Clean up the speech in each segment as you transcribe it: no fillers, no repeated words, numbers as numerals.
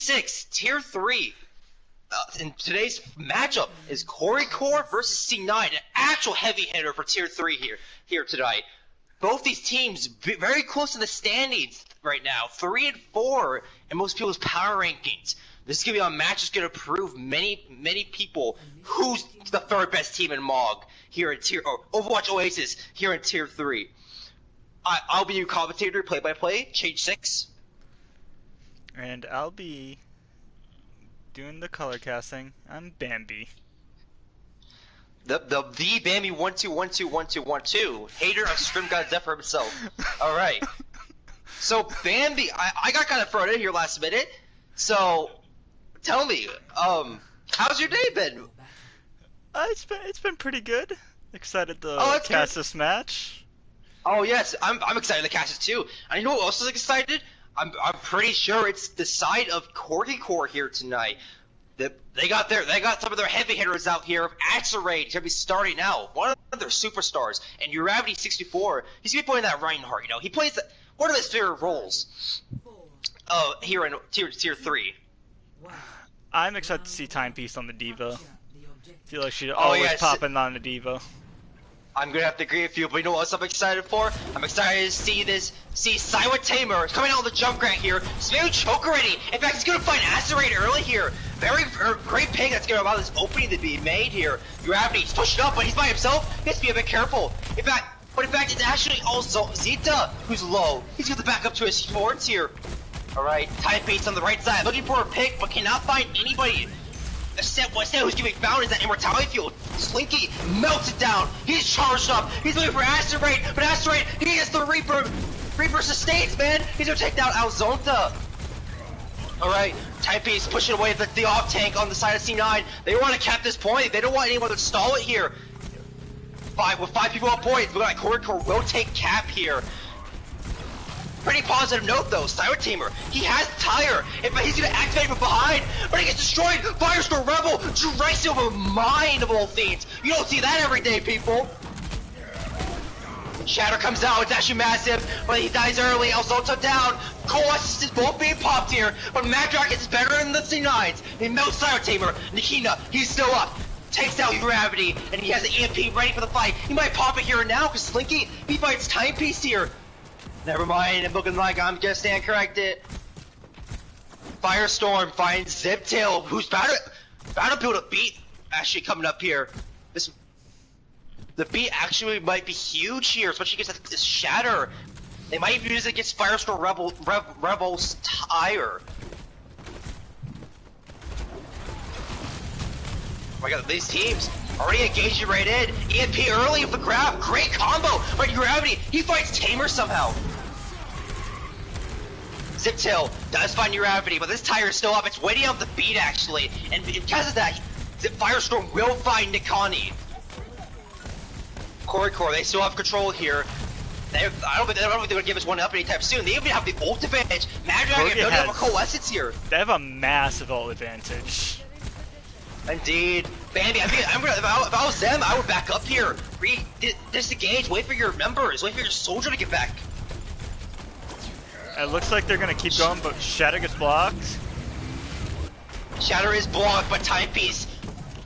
6, Tier 3. In today's matchup is Corgi versus Sea9, an actual heavy hitter for Tier 3 here tonight. Both these teams very close to the standings right now, 3 and 4 in most people's power rankings. This is gonna be a match that's gonna prove many people who's the third best team in MOG here in Overwatch Oasis here in Tier 3. I'll be your commentator, play-by-play, Change 6. And I'll be doing the color casting. I'm Bambi. The Bambi 12121212, hater of Scrim God Zephyr himself. All right. So Bambi, I got kind of thrown in here last minute. So tell me, how's your day been? It's been pretty good. Excited to cast this match. Oh yes, I'm excited to cast it too. And you know what else is excited? I'm pretty sure it's the side of Corgi here tonight. They got some of their heavy hitters out here. Axerade gonna be starting out. One of their superstars. And Uravity 64, he's gonna be playing that Reinhardt. You know, he plays one of his favorite roles. Here in tier 3. I'm excited to see Timepiece on the Diva. Feel like she's always popping on the Diva. I'm gonna have to agree with you, but you know what else I'm excited for? I'm excited to see Silent Tamer coming out of the jump grant here. He's very choke ready. In fact, he's gonna find Acerate early here. Very great pick that's gonna allow this opening to be made here. Gravity, he's pushing up, but he's by himself. He has to be a bit careful. In fact, it's actually also Zeta who's low. He's gonna back up to his forwards here. Alright, Timepiece on the right side, looking for a pick, but cannot find anybody. Instead, who's getting found is that immortality field. Slinky melts it down. He's charged up. He's looking for Acerate, but Acerate, he has the Reaper. Reaper sustains, man. He's gonna take down Alzonta. Alright, Timepiece pushing away the off tank on the side of Sea9. They want to cap this point. They don't want anyone to stall it here. With 5 people on point, look like Corgi will take cap here. Pretty positive note though, Silent Tamer, he has Tire. In fact, he's gonna activate from behind, but he gets destroyed. Firestorm Rebel strikes him with a mind of all things. You don't see that every day, people. Shatter comes out, it's actually massive, but he dies early. Alzonta down. Coasis is both being popped here, but Mad Dragon is better than the C9s. He melts Silent Tamer. Nikina, he's still up. Takes out Gravity, and he has an EMP ready for the fight. He might pop it here and now, because Slinky, he fights Timepiece here. Never mind, I'm looking like I'm gonna stand corrected. Firestorm finds Ziptail, who's about to build a beat actually coming up here. The beat actually might be huge here, especially against this Shatter. They might even use it against Firestorm Rebel's Tire. Oh my god, these teams already engaging right in. EMP early with the grab. Great combo. But Gravity, he fights Tamer somehow. Ziptail does find Gravity, but this Tire is still up. It's waiting out the beat actually. And because of that, Firestorm will find Nikani. Corgi, they still have control here. I don't think they're gonna give us one up anytime soon. They even have the ult advantage. Mad Dragon doesn't have a Coalescence here. They have a massive ult advantage. Indeed. Bambi, if I was them, I would back up here. Disengage, wait for your members, wait for your soldier to get back. It looks like they're gonna keep going, but Shatter gets blocked. Shatter is blocked, but Timepiece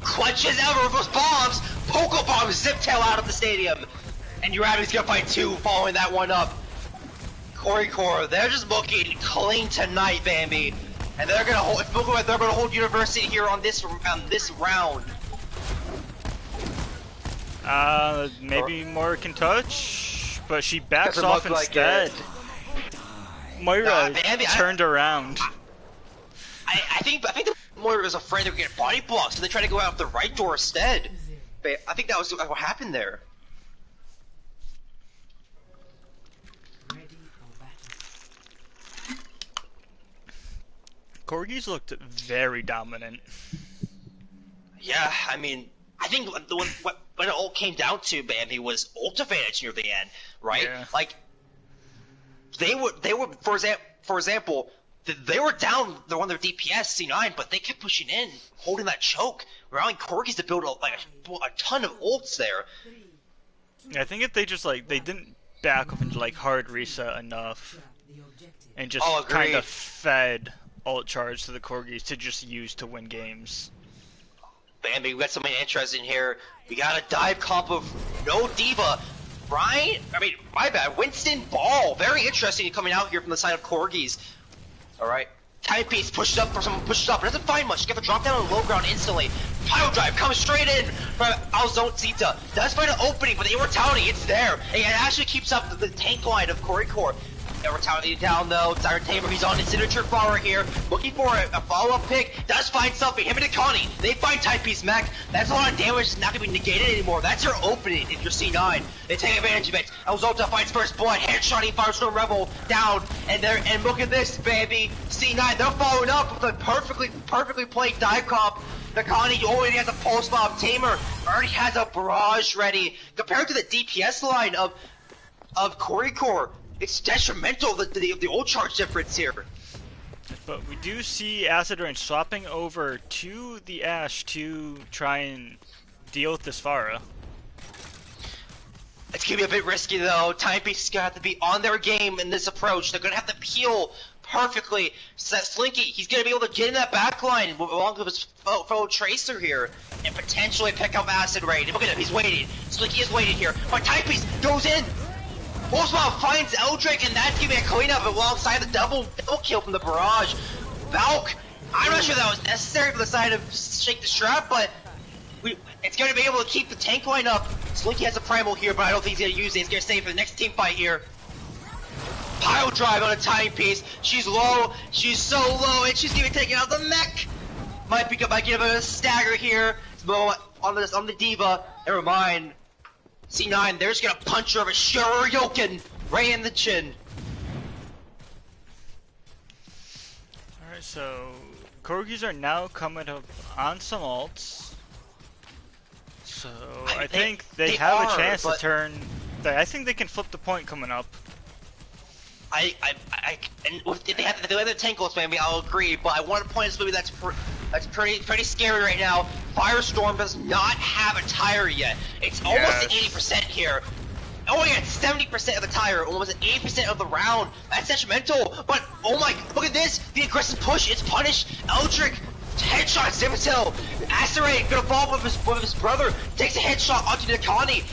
clutches out of those bombs. Poco Bomb Ziptail out of the stadium. And Urabi's gonna fight 2 following that one up. Corgi, they're just looking clean tonight, Bambi. And they're gonna hold University here on this round. Maybe Moira can touch, but she backs off instead. Moira turned around. I think the Moira was afraid they were getting body blocked, so they tried to go out the right door instead. But I think that was what happened there. Corgi's looked very dominant. Yeah, I mean, I think what it all came down to, Bambi, was ult advantage near the end, right? Yeah. Like, they were for example, they were down one of their DPS, C9, but they kept pushing in, holding that choke, allowing Corgis to build a ton of ults there. I think if they just they didn't back up into hard reset enough, and just kind of fed ult charge to the Corgis to just use to win games. Bambi, we got something interesting here. We got a dive comp of no diva. Brian, my bad. Winston Ball. Very interesting coming out here from the side of Corgis. Alright. Timepiece pushes up for someone, pushes up. Doesn't find much. Get the drop down on the low ground instantly. Pile drive comes straight in from Alzonzita. Does find an opening, but the immortality, it's there. And it actually keeps up the tank line of Corgi. Immortality down though. Siren Tamer, he's on his signature flower here. Looking for a follow-up pick. Does find something. Him and Akani, they find Timepiece mech. That's a lot of damage that's not going to be negated anymore. That's your opening if you're Sea9. They take advantage of it. Alzonta finds first blood. Headshotting Firestorm Rebel down. And look at this, baby. Sea9, they're following up with a perfectly played dive comp. Akani already has a pulse bomb. Tamer already has a barrage ready. Compared to the DPS line of Corgi, it's detrimental the old charge difference here. But we do see Acid Rain swapping over to the Ashe to try and deal with this Pharah. It's gonna be a bit risky though. Timepiece is gonna have to be on their game in this approach. They're gonna have to peel perfectly. So that Slinky, he's gonna be able to get in that back line along with his fellow Tracer here and potentially pick up Acid Rain. Look at him, he's waiting. Slinky is waiting here. But Timepiece goes in. Wolfsball finds Eldrick, and that's giving a cleanup alongside the double kill from the barrage. Valk, I'm not sure that was necessary for the side of Shake the Strap, but it's going to be able to keep the tank line up. Slinky has a primal here, but I don't think he's going to use it. He's going to stay for the next team fight here. Pile drive on a Timepiece. She's low. She's so low, and she's going to be taking out the mech. Might give it a stagger here. On the diva. Never mind. Sea9, they're just gonna punch her of a Shoryuken right in the chin. Alright, so Corgis are now coming up on some ults. So I think they have a chance to turn. I think they can flip the point coming up. And if they have the tank ults, maybe I'll agree. But I want to point out maybe that's pretty scary right now. Firestorm does not have a tire yet. It's almost at 80% here. Oh yeah, it's 70% of the tire, almost at 80% of the round. That's detrimental. But oh my, look at this. The aggressive push, it's punished. Eldrick, headshot, Zimitel. Acid Rain gonna fall with his brother. Takes a headshot onto Nakani.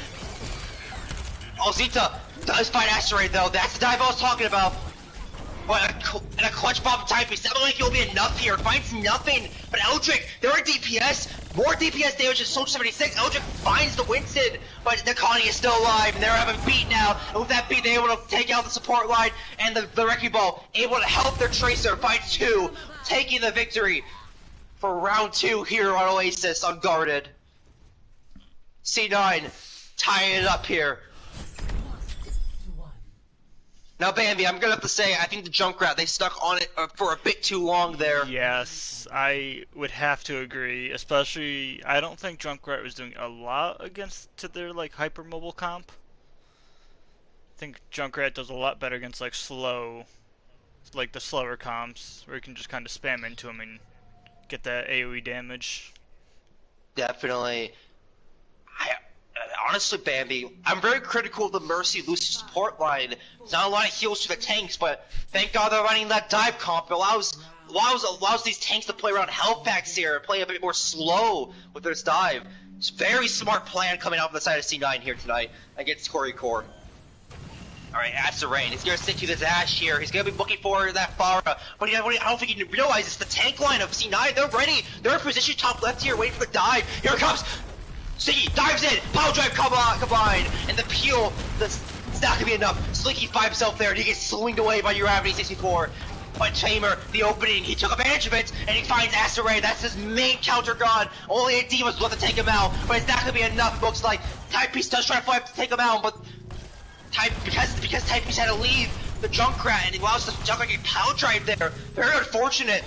Alzita does fight Acid Rain though. That's the dive I was talking about. But a clutch bomb Timepiece. That like it'll be enough here. Finds nothing. But Eldrick, they're a DPS. More DPS damage than Soldier 76. Eldrick finds the Winston. But Nakani is still alive. And they're having beat now. And with that beat, they're able to take out the support line. And the Wrecking Ball able to help their Tracer fight 2. Taking the victory for round 2 here on Oasis unguarded. Sea9 tying it up here. Now, Bambi, I'm gonna have to say, I think the Junkrat, they stuck on it for a bit too long there. Yes, I would have to agree. Especially, I don't think Junkrat was doing a lot to their like hypermobile comp. I think Junkrat does a lot better against like the slower comps, where you can just kind of spam into them and get that AoE damage. Definitely. Honestly, Bambi, I'm very critical of the Mercy Lucy support line. There's not a lot of heals for the tanks, but thank God they're running that dive comp. It allows these tanks to play around health packs here and play a bit more slow with this dive. It's a very smart plan coming out from the side of Sea9 here tonight against Corgi. Alright, Acid Rain. He's going to stick to this Ashe here. He's going to be looking for that Pharah. But I don't think he realizes the tank line of Sea9. They're ready. They're in position top left here, waiting for the dive. Here it comes. Slinky dives in, power drive combined, and the peel, it's not gonna be enough. Slinky finds himself there, and he gets swinged away by Uravity 64. But Tamer, the opening, he took advantage of it, and he finds Acid Rain. That's his main counter gone. Only a Diva's left to take him out, but it's not gonna be enough. Looks like Timepiece does try to fly up to take him out, but because Timepiece had to leave the Junkrat, and he allows the Junkrat to get power drive there. Very unfortunate.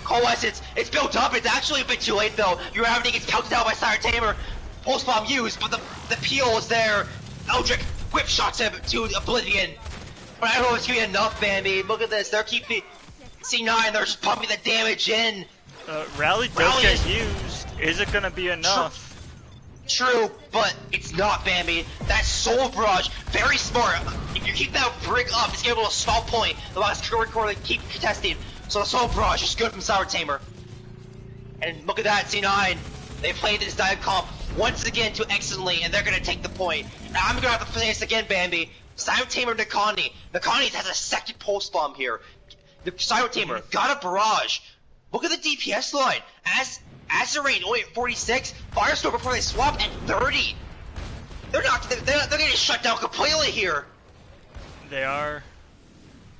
Coalescence, it's built up, it's actually a bit too late though. Uravity gets pelted out by Siren Tamer. Pulse bomb used, but the peel is there. Eldrick whip shots him to oblivion. But I don't know if it's gonna be enough, Bambi. Look at this, they're keeping Sea9, they're just pumping the damage in. Rally does get used. Is it gonna be enough? True, but it's not, Bambi. That Soul Barrage, very smart. If you keep that brick up, it's able to stall point. The last Corgi keep contesting. So the Soul Barrage is good from Sour Tamer. And look at that, C9. They played this dive comp once again to excellently, and they're gonna take the point. Now I'm gonna have to play this again, Bambi. Sour Tamer Nakani. Nakani has a second pulse bomb here. The Sour Tamer got a barrage. Look at the DPS line. Azerain only at 46, Firestorm before they swap at 30. They're getting shut down completely here. They are.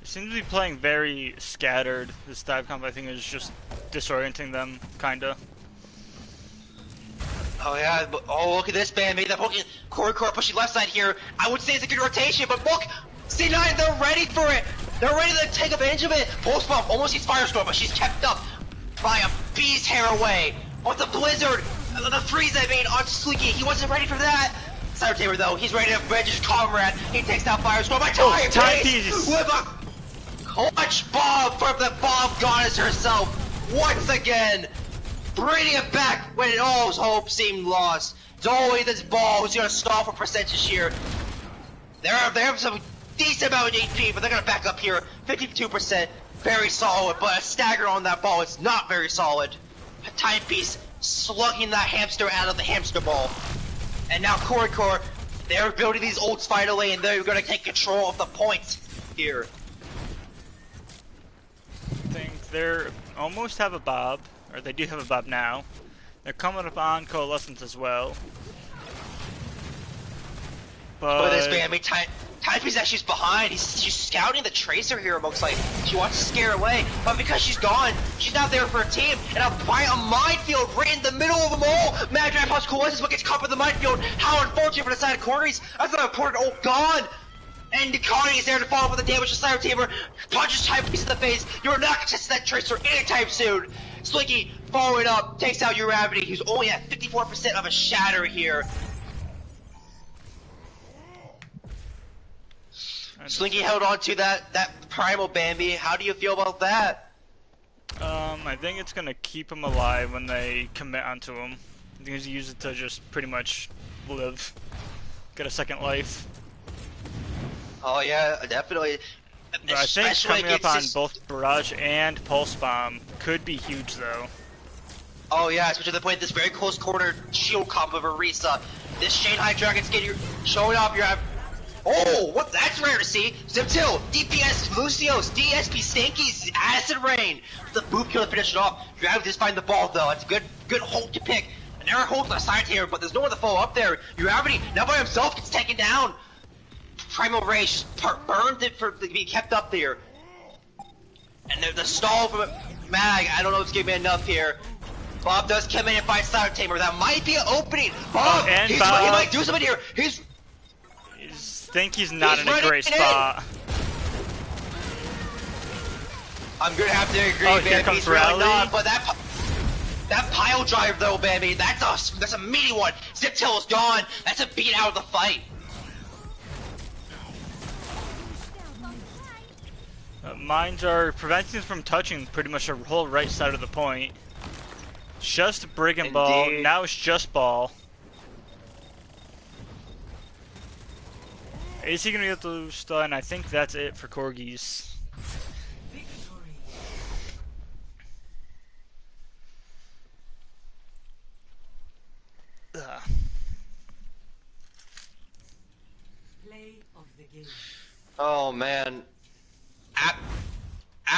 They seem to be playing very scattered. This dive comp, I think, is just disorienting them, kinda. Oh yeah, oh look at this, Bambi. That poking Corgi pushing left side here. I would say it's a good rotation, but look, C9, they're ready for it. They're ready to take advantage of it. Pulse bomb almost needs Firestorm, but she's kept up by a bee's hair away. But the blizzard, the freeze I mean on Slinky, he wasn't ready for that. Sour Tamer though, he's ready to avenge his comrade. He takes down Firestorm by timepiece with a clutch bomb from the bomb goddess herself. Once again, bringing it back when all hope seemed lost. It's always this ball who's gonna stall for percentage here. They have some decent amount of HP, but they're gonna back up here. 52%, very solid, but a stagger on that ball is not very solid. A timepiece slugging that hamster out of the hamster ball. And now Corgi, they're building these ults finally, and they're gonna take control of the point here. I think they're almost have a Bob, or they do have a Bob now. They're coming up on Coalescence as well. But look at this, Bambi. Timepiece actually is behind. She's scouting the Tracer here, looks like. She wants to scare away, but because she's gone, she's not there for a team. And a minefield right in the middle of them all. Mad Drive plus Coalescence, but gets caught in the minefield. How unfortunate for the side of Corgis. That's not important. Oh, gone. And Connie is there to follow up with the damage to Sour Tamer. Punches Timepiece in the face. You're not going to test that Tracer anytime soon. Slinky following up, takes out Uravity, who's only at 54% of a shatter here. Slinky held on to that primal, Bambi. How do you feel about that? I think it's gonna keep him alive when they commit onto him. I think he's use it to just pretty much live, get a second life. Oh yeah, definitely. But I think coming up on both Barrage and Pulse Bomb could be huge though. Oh yeah, especially the point this very close quarter shield comp of Arisa. This Shanghai Dragon's getting showing off your. Oh, what? That's rare to see. Ziptil, DPS, Lucio's, DSP, Stanky's, Acid Rain. The boot kill to finish it off. You have to just find the ball though. It's a good hold to pick. An error hold on the side here, but there's no one to follow up there. Uravity, now by himself, gets taken down. Primal Rage burned it to be kept up there. And the stall from Mag, I don't know if it's giving me enough here. Bob does come in and fight Sour Tamer. That might be an opening. Bob, he might do something here. I think he's not in a great spot. I'm gonna have to agree, oh, man. He's really not, but that pile drive though, baby, that's a meaty one. Ziptil is gone. That's a beat out of the fight. Mines are preventing us from touching pretty much the whole right side of the point. Just Brigand Ball, now it's just Ball. Is he gonna be able to stun? I think that's it for Corgis. Play of the game. Oh man.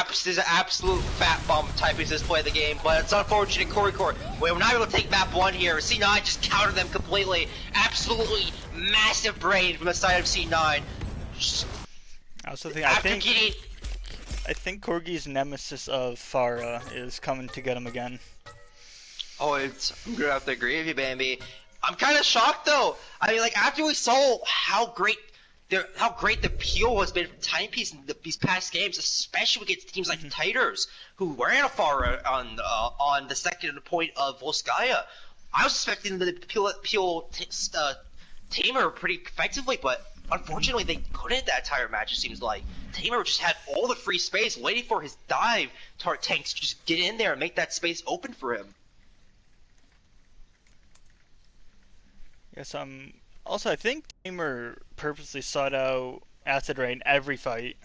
This is an absolute fat bomb type is this play of the game, but it's unfortunate Corgi. We're not able to take map 1 here. C9 just countered them completely. Absolutely massive brain from the side of C9. I also think I think Corgi's nemesis of Pharah is coming to get him again. Oh, I'm gonna have to agree with you, Bambi. I'm kind of shocked though. I mean, like after we saw how great the peel has been from Timepiece in these past games, especially against teams like Titers, who were in a Pharah on the second point of Volskaya. I was expecting the peel Tamer pretty effectively, but unfortunately they couldn't that entire match. It seems like Tamer just had all the free space, waiting for his dive tanks to just get in there and make that space open for him. Yes, also, I think Tamer purposely sought out Acid Rain every fight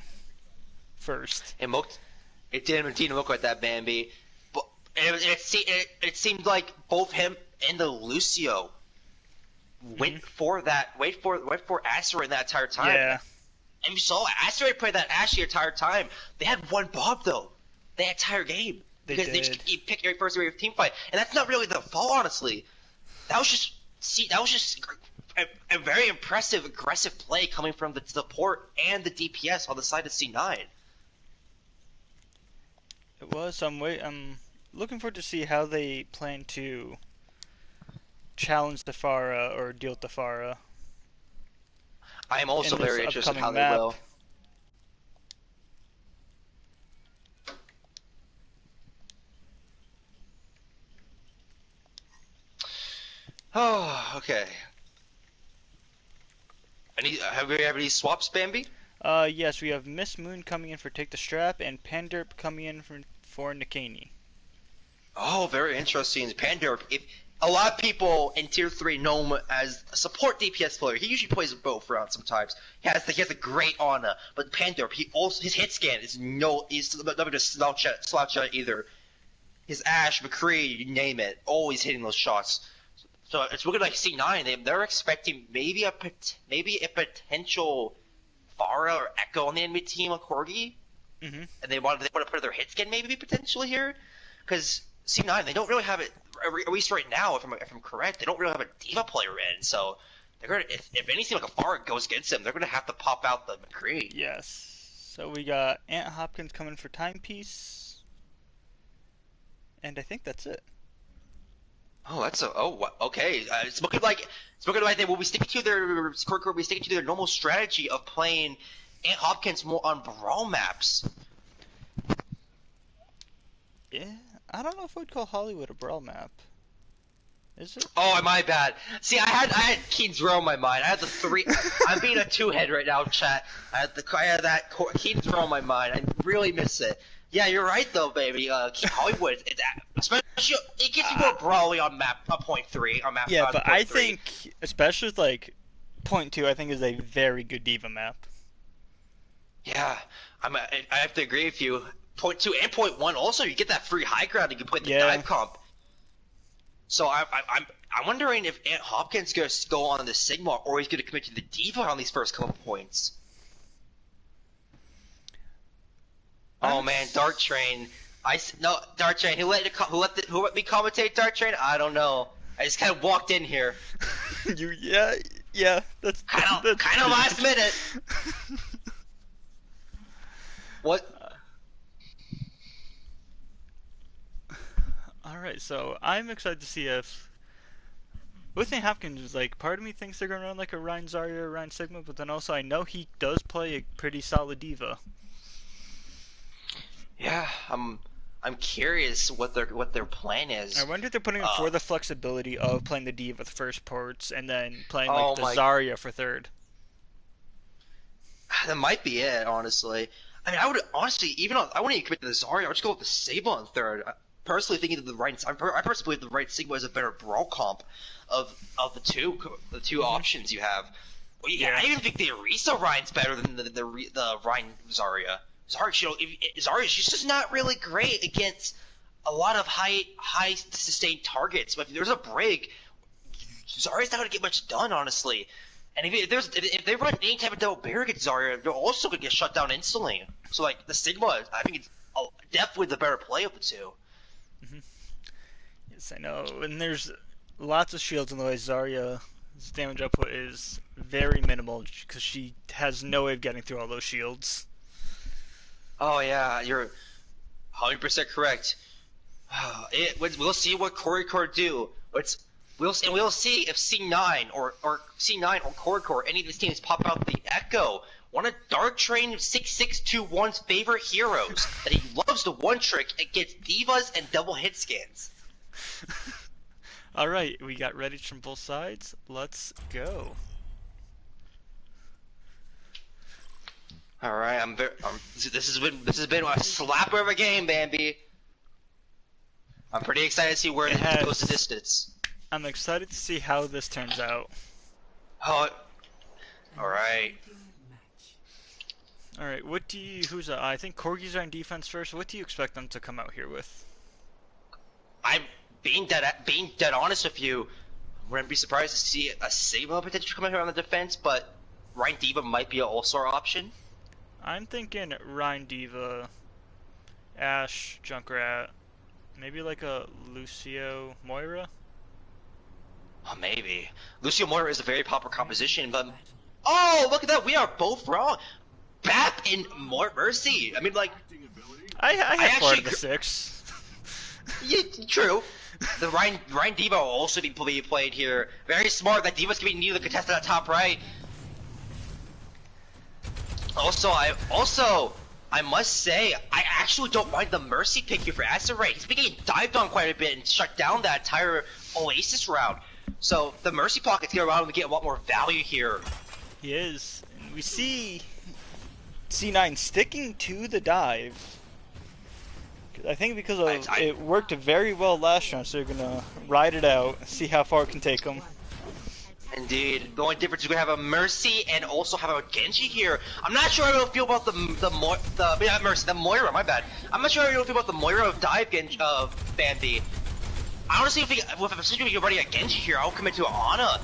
first. It didn't indeed look like that, Bambi. But it seemed like both him and the Lucio wait for Asteroid that entire time. Yeah. And you saw Asteroid play that Ash the entire time. They had one Bob though, the entire game. They because did. They just picked every first wave team fight, and that's not really their fault, honestly. That was just a very impressive, aggressive play coming from the support and the DPS on the side of C9. It was. I'm looking forward to see how they plan to challenge the Pharah or deal with the Pharah. I am also in this very interested in how upcoming they map. will. Oh, okay. Have we have any swaps, Bambi? Yes, we have Miss Moon coming in for Take the Strap and Panderp coming in for Nikani. Oh, very interesting. Panderp. If a lot of people in Tier 3 know him as a support DPS player. He usually plays both around sometimes. He has a great Ana, but Panderp, his hit scan is nothing to slouch at either. His Ashe, McCree, you name it, always hitting those shots. So it's looking like C9. They're expecting maybe a potential Pharah or Echo on the enemy team on Corgi, and they want to put their hit scan maybe potentially here, because C9 they don't really have it. At least right now, if I'm correct, they don't really have a D.Va player in. So they're gonna if anything like a Pharah goes against them, they're gonna have to pop out the McCree. Yes. So we got Ant Hopkins coming for Timepiece, and I think that's it. Oh, okay. It's looking like they will be sticking to their normal strategy of playing Ant Hopkins more on brawl maps. Yeah, I don't know if we'd call Hollywood a brawl map. Is it? Oh, my bad. See, I had Keen's Row in my mind. I had the three. I'm being a two-head right now, chat. I had that Keen's Row in my mind. I really miss it. Yeah, you're right though, baby. Hollywood, especially it gets you more brawly on map 0.3 on map. Yeah, but I 0.3. think, especially with like point 2, I think is a very good D.Va map. Yeah, I have to agree with you. Point 2 and point 1 also, you get that free high ground. You can play the dive comp. So I'm wondering if Ant Hopkins is going to go on the Sigma or he's going to commit to the D.Va on these first couple points. Oh man, Dark Train. Dark Train. Who let me commentate Dark Train? I don't know. I just kind of walked in here. Yeah. That's kind of last minute. What? All right, so I'm excited to see if with Ant Hopkins, like, part of me thinks they're gonna run like a Ryan Zarya or Ryan Sigma, but then also I know he does play a pretty solid D.Va. Yeah, I'm curious what their plan is. I wonder if they're putting him for the flexibility of playing the D.Va with first ports and then playing Oh like the my- Zarya for third. That might be it, honestly. I mean, I would honestly, I wouldn't even commit to the Zarya. I would just go with the Sable on third. Personally, thinking that I personally believe the right Sigma is a better brawl comp of the two options you have. Well, yeah, I even think the Arisa Ryan's better than the Ryan Zarya. Zarya, she's just not really great against a lot of high sustained targets. But if there's a break, Zarya's not gonna get much done, honestly. And if they run any type of double barrier against Zarya, they're also gonna get shut down instantly. So like the Sigma, I think it's definitely the better play of the two. Yes, I know. And there's lots of shields in the way. Zarya's damage output is very minimal because she has no way of getting through all those shields. Oh yeah, you're 100% correct. We'll see what Corgi do. We'll see if C9 or Corgi, any of these teams pop out the Echo, one of Dark Train 6621's favorite heroes that he loves to one trick against divas and double hit scans. All right, we got Reddit from both sides. Let's go. All right, this has been a slapper of a game, Bambi. I'm pretty excited to see where it goes the distance. I'm excited to see how this turns out. Oh, alright. Alright, what do you... I think Corgis are on defense first. What do you expect them to come out here with? I'm being dead honest with you. Wouldn't be surprised to see a Sigma potentially come out here on the defense, but Ryan Diva might be an all-star option. I'm thinking Ryan Diva, Ash, Junkrat, maybe like a Lucio Moira? Oh, maybe. Lucio Moira is a very popular composition, but... Oh, look at that! We are both wrong! Bap and Mercy! I mean, like... I have 4 out of actually... the 6. Yeah, true. The Ryan Diva will also be played here. Very smart. That Diva's gonna be needed to contest at top right. Also, I must say, I actually don't mind the Mercy pick here for Acerate. He's been getting dived on quite a bit and shut down that entire Oasis round. So the Mercy pocket's gonna allow him to get a lot more value here. He is. And we see Sea9 sticking to the dive. I think because of it worked very well last round, so they're gonna ride it out, see how far it can take them. Indeed. The only difference is we're gonna have a Mercy and also have a Genji here. I'm not sure how to feel about the Moira, my bad. I'm not sure how to feel about the Moira of dive Genji Bambi. I honestly think if you're running a Genji here, I'll commit to Ana.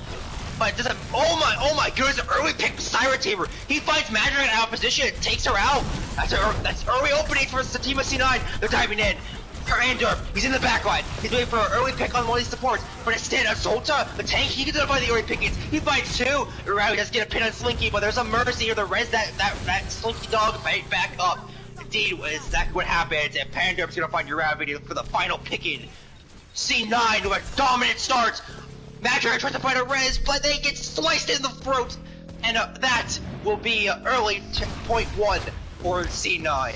But it doesn't. Oh my goodness, early pick Siren Tamer. He finds Madrid out of position and takes her out. That's early opening for the team of C9. They're diving in. Andor, he's in the back line. He's waiting for an early pick on one of these supports. But instead, Azolta, the tank, he gets by the early pickings. He finds 2. Urawi doesn't get a pin on Slinky, but there's a Mercy here to res that Slinky dog back up. Indeed, is exactly what happens. And Pandorp's gonna find Urawi for the final picking. C9 to a dominant start. Madrid tries to find a res, but they get sliced in the throat. And that will be early point 1 for C9.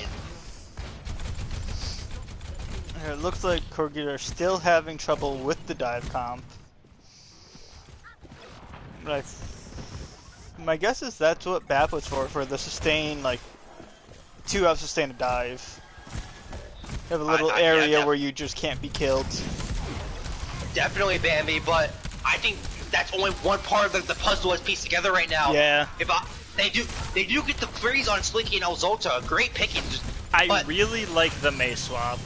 It looks like Corgi are still having trouble with the dive comp. But my guess is that's what BAP was for the sustain, like, 2 sustain a dive. You have a little area where you just can't be killed. Definitely Bambi, but I think that's only one part of the puzzle is pieced together right now. Yeah. They do get the freeze on Slinky and Alzolta. Great picking. I really like the May swap.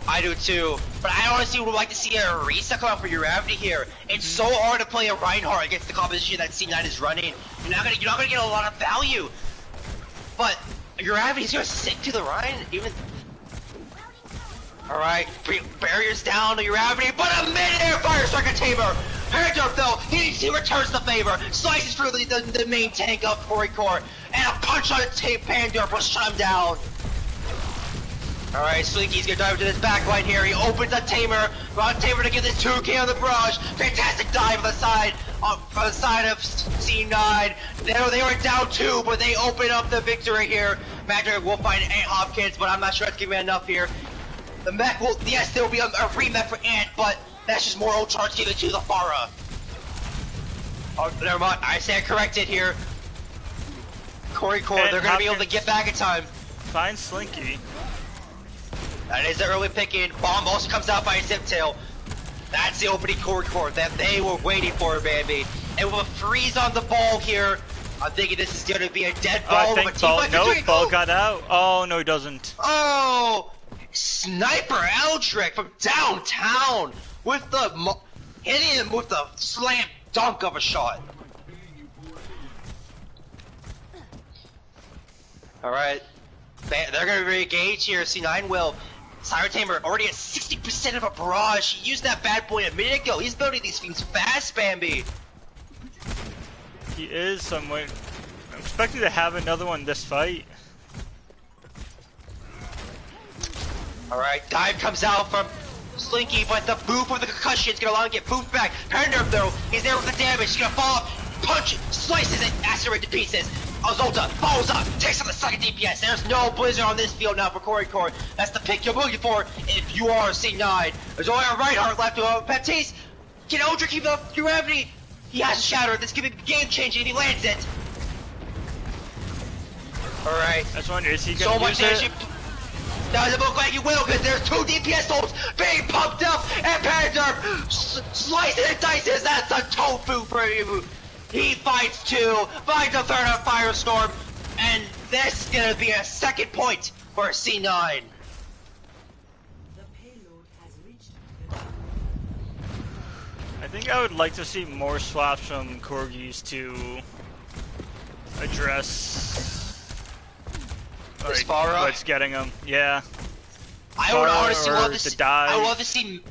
I do too, but I honestly would like to see a Risa come out for Uravity here. It's so hard to play a Reinhardt against the composition that C9 is running. You're not gonna get a lot of value. But Uravity's gonna stick to the Ryan even. Alright, barriers down to Uravity, but a mid-air fire strike a Tamer! Pandorp though, he returns the favor, slices through the main tank of Corgi, and a punch on Pandorp will shut him down. Alright, Slinky's gonna dive into this back line here. He opens the Tamer. Ron Tamer to get this 2K on the barrage. Fantastic dive on the side of C9. They were down 2, but they open up the victory here. Magdalene will find Ant Hopkins, but I'm not sure that's giving me enough here. The mech will, yes, there will be a remech for Ant, but that's just more old charge given to the Pharah. Oh, never mind. I stand corrected here. Corgi, they're gonna be able to get back in time. Find Slinky. That is the early picking. Bomb also comes out by a zip tail. That's the opening Corgi that they were waiting for, baby. And with a freeze on the ball here, I'm thinking this is going to be a dead ball. I think Ball got out. Oh, no, he doesn't. Oh! Sniper Eldrick from downtown with the hitting him with the slam dunk of a shot. Alright. They're going to re-engage here. C9 will. Siren Tamer already at 60% of a barrage. He used that bad boy a minute ago. He's building these things fast, Bambi. He is somewhat. I'm expecting to have another one this fight. Alright, dive comes out from Slinky, but the boot from the concussion is gonna allow him to get booped back. Pandorp though, he's there with the damage. He's gonna fall off, punch, slices it, acerate to pieces. Azolta follows up, takes on the second DPS. There's no Blizzard on this field now for Corgi. That's the pick you're looking for if you are C9. There's only a Reinhardt left to Baptiste. Can Eldrick keep up Gravity? He has a shatter. This could be game changing. He lands it. Alright. I just wonder, is he so gonna much use damage. Doesn't look like he will, because there's 2 DPS ults being pumped up, and Pandorp slicing and dices. That's the tofu for you. He fights two, finds a third on Firestorm, and this is gonna be a second point for C9. The payload has reached the I think I would like to see more swaps from Corgis to address what's getting them. Yeah. I would honestly love to see. Dive. I would love to see.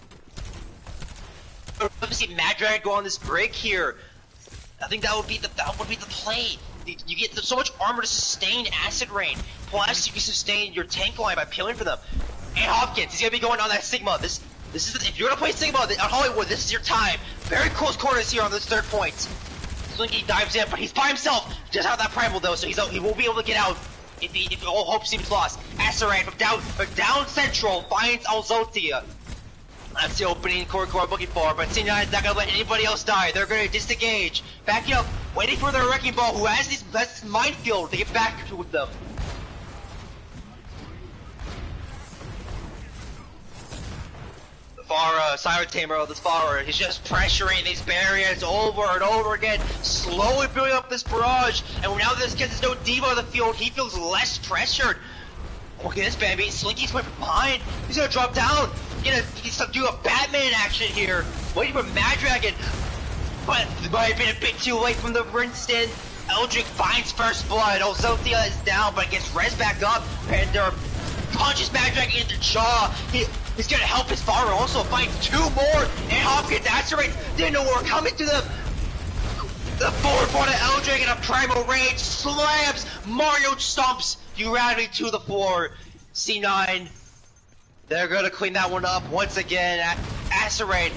I would love to see Mad Dragon go on this break here. I think that would be the play. You get so much armor to sustain acid rain. Plus, you can sustain your tank line by peeling for them. And Hopkins, he's gonna be going on that Sigma. This is if you're gonna play Sigma on Hollywood, this is your time. Very close quarters here on this third point. Slinky dives in, but he's by himself. Just have that primal though, so he won't be able to get out if all hope seems lost. Asaran from down central finds Alzotia. That's the opening Corgi looking for, but C9 is not gonna let anybody else die. They're gonna disengage, backing up, waiting for their wrecking ball, who has this minefield to get back with them. Farah, Silent Tamer of this Farah, he's just pressuring these barriers over and over again, slowly building up this barrage, and now that this kid is no diva on the field, he feels less pressured. Look at this, baby. Slinky's went from behind. He's gonna drop down. He's gonna do a Batman action here, waiting for Mad Dragon, but it might have been a bit too late from the Winston. Eldrick finds first blood. Ozothia is down, but gets res back up, and punches Mad Dragon in the jaw. He's gonna help his father also find two more, and Hopkins accelerates. Didn't know we were coming to them. The forward part of Eldrick in a primal rage slams Mario stomps Urani to the floor. C9, they're gonna clean that one up once again. Acerate,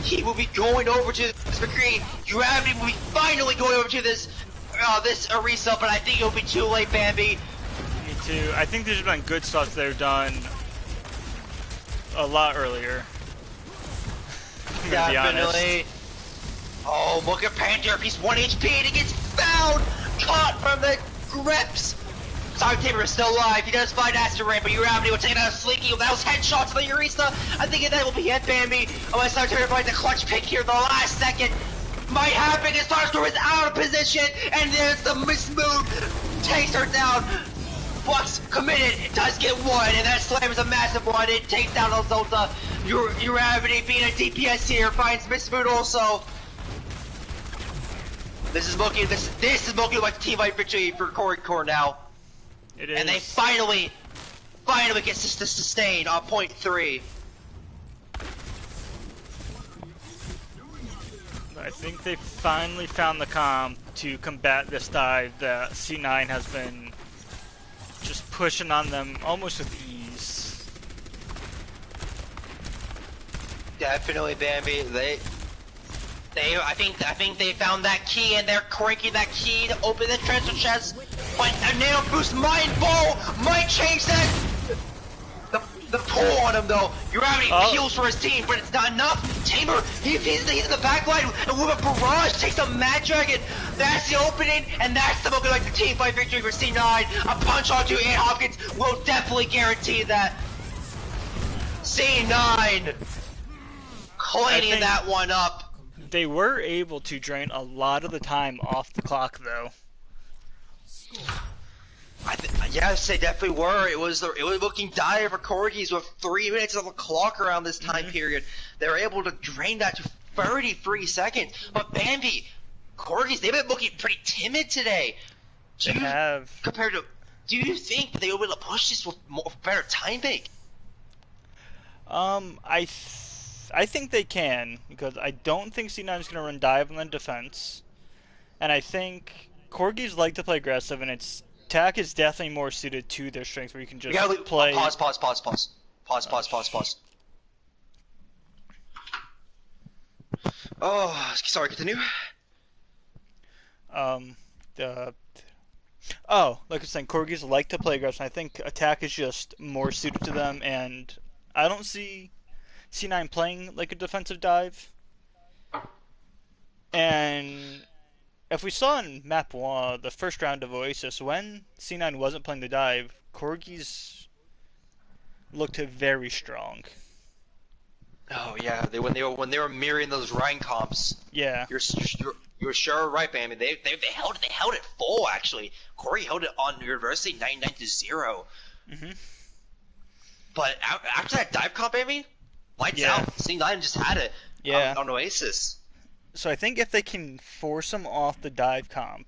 he will be going over to this McCree. Urani will be finally going over to this Arisa, but I think it'll be too late, Bambi. Me too. I think there's been good stuff they've done a lot earlier. Definitely. Oh, look at Panther. He's 1 HP and he gets found! Caught from the grips! Silent Tamer is still alive. He does find Asteroid, but Urabity will take it out of Slinky. That was headshots to the Urisa. I think that will be it, Bambi. Unless Silent Tamer finds a clutch pick here the last second. Might happen. His Starstorm is out of position, and there's the mismove. Takes her down. Flux committed. It does get one, and that slam is a massive one. It takes down Zolta. Urabity being a DPS here finds mismove also. This is looking like a team fight victory for Corgi now. It is. And they finally get to sustain on point 3. I think they finally found the comp to combat this dive that C9 has been just pushing on them almost with ease. Definitely, Bambi. I think they found that key, and they're cranking that key to open the transfer chest. But a nano boost mind ball might change that. The pull on him though. Gravity peels for his team, but it's not enough. Tamer, he's in the back line, and with a barrage takes a Mad Dragon. That's the opening, and that's the looking like the team fight victory for C9. A punch onto Ian Hopkins will definitely guarantee that. C9 cleaning that one up. They were able to drain a lot of the time off the clock, though. Yes, they definitely were. It was looking dire for Corgis with 3 minutes of the clock around this time period. They were able to drain that to 33 seconds. But Bambi, Corgis, they've been looking pretty timid today. They have. Compared to, do you think that they will be able to push this with better timing? I think they can, because I don't think C9 is going to run dive on the defense. And I think Corgis like to play aggressive, and its attack is definitely more suited to their strengths, where you can just play. Pause. Oh, sorry, continue. Like I was saying, Corgis like to play aggressive. I think attack is just more suited to them, and I don't see C9 playing like a defensive dive. And if we saw in map 1, the first round of Oasis, when C9 wasn't playing the dive, Corgis looked very strong. Oh yeah, when they were mirroring those Ryan comps. Yeah. You're sure right, man. I mean, they held it full actually. Corgi held it on University 99-0. Mhm. But after that dive comp, baby, lights Yeah. out. Sea9 just had it. Yeah. On Oasis. So I think if they can force him off the dive comp,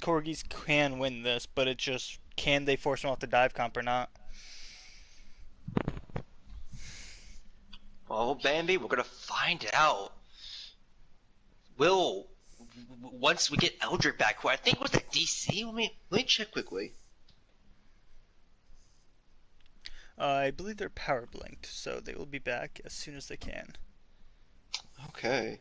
Corgis can win this, but it just can they force him off the dive comp or not? Well, Bambi, we're gonna find out. Once we get Eldrick back, who I think was at DC. Let me check quickly. I believe they're power blinked, so they will be back as soon as they can. Okay.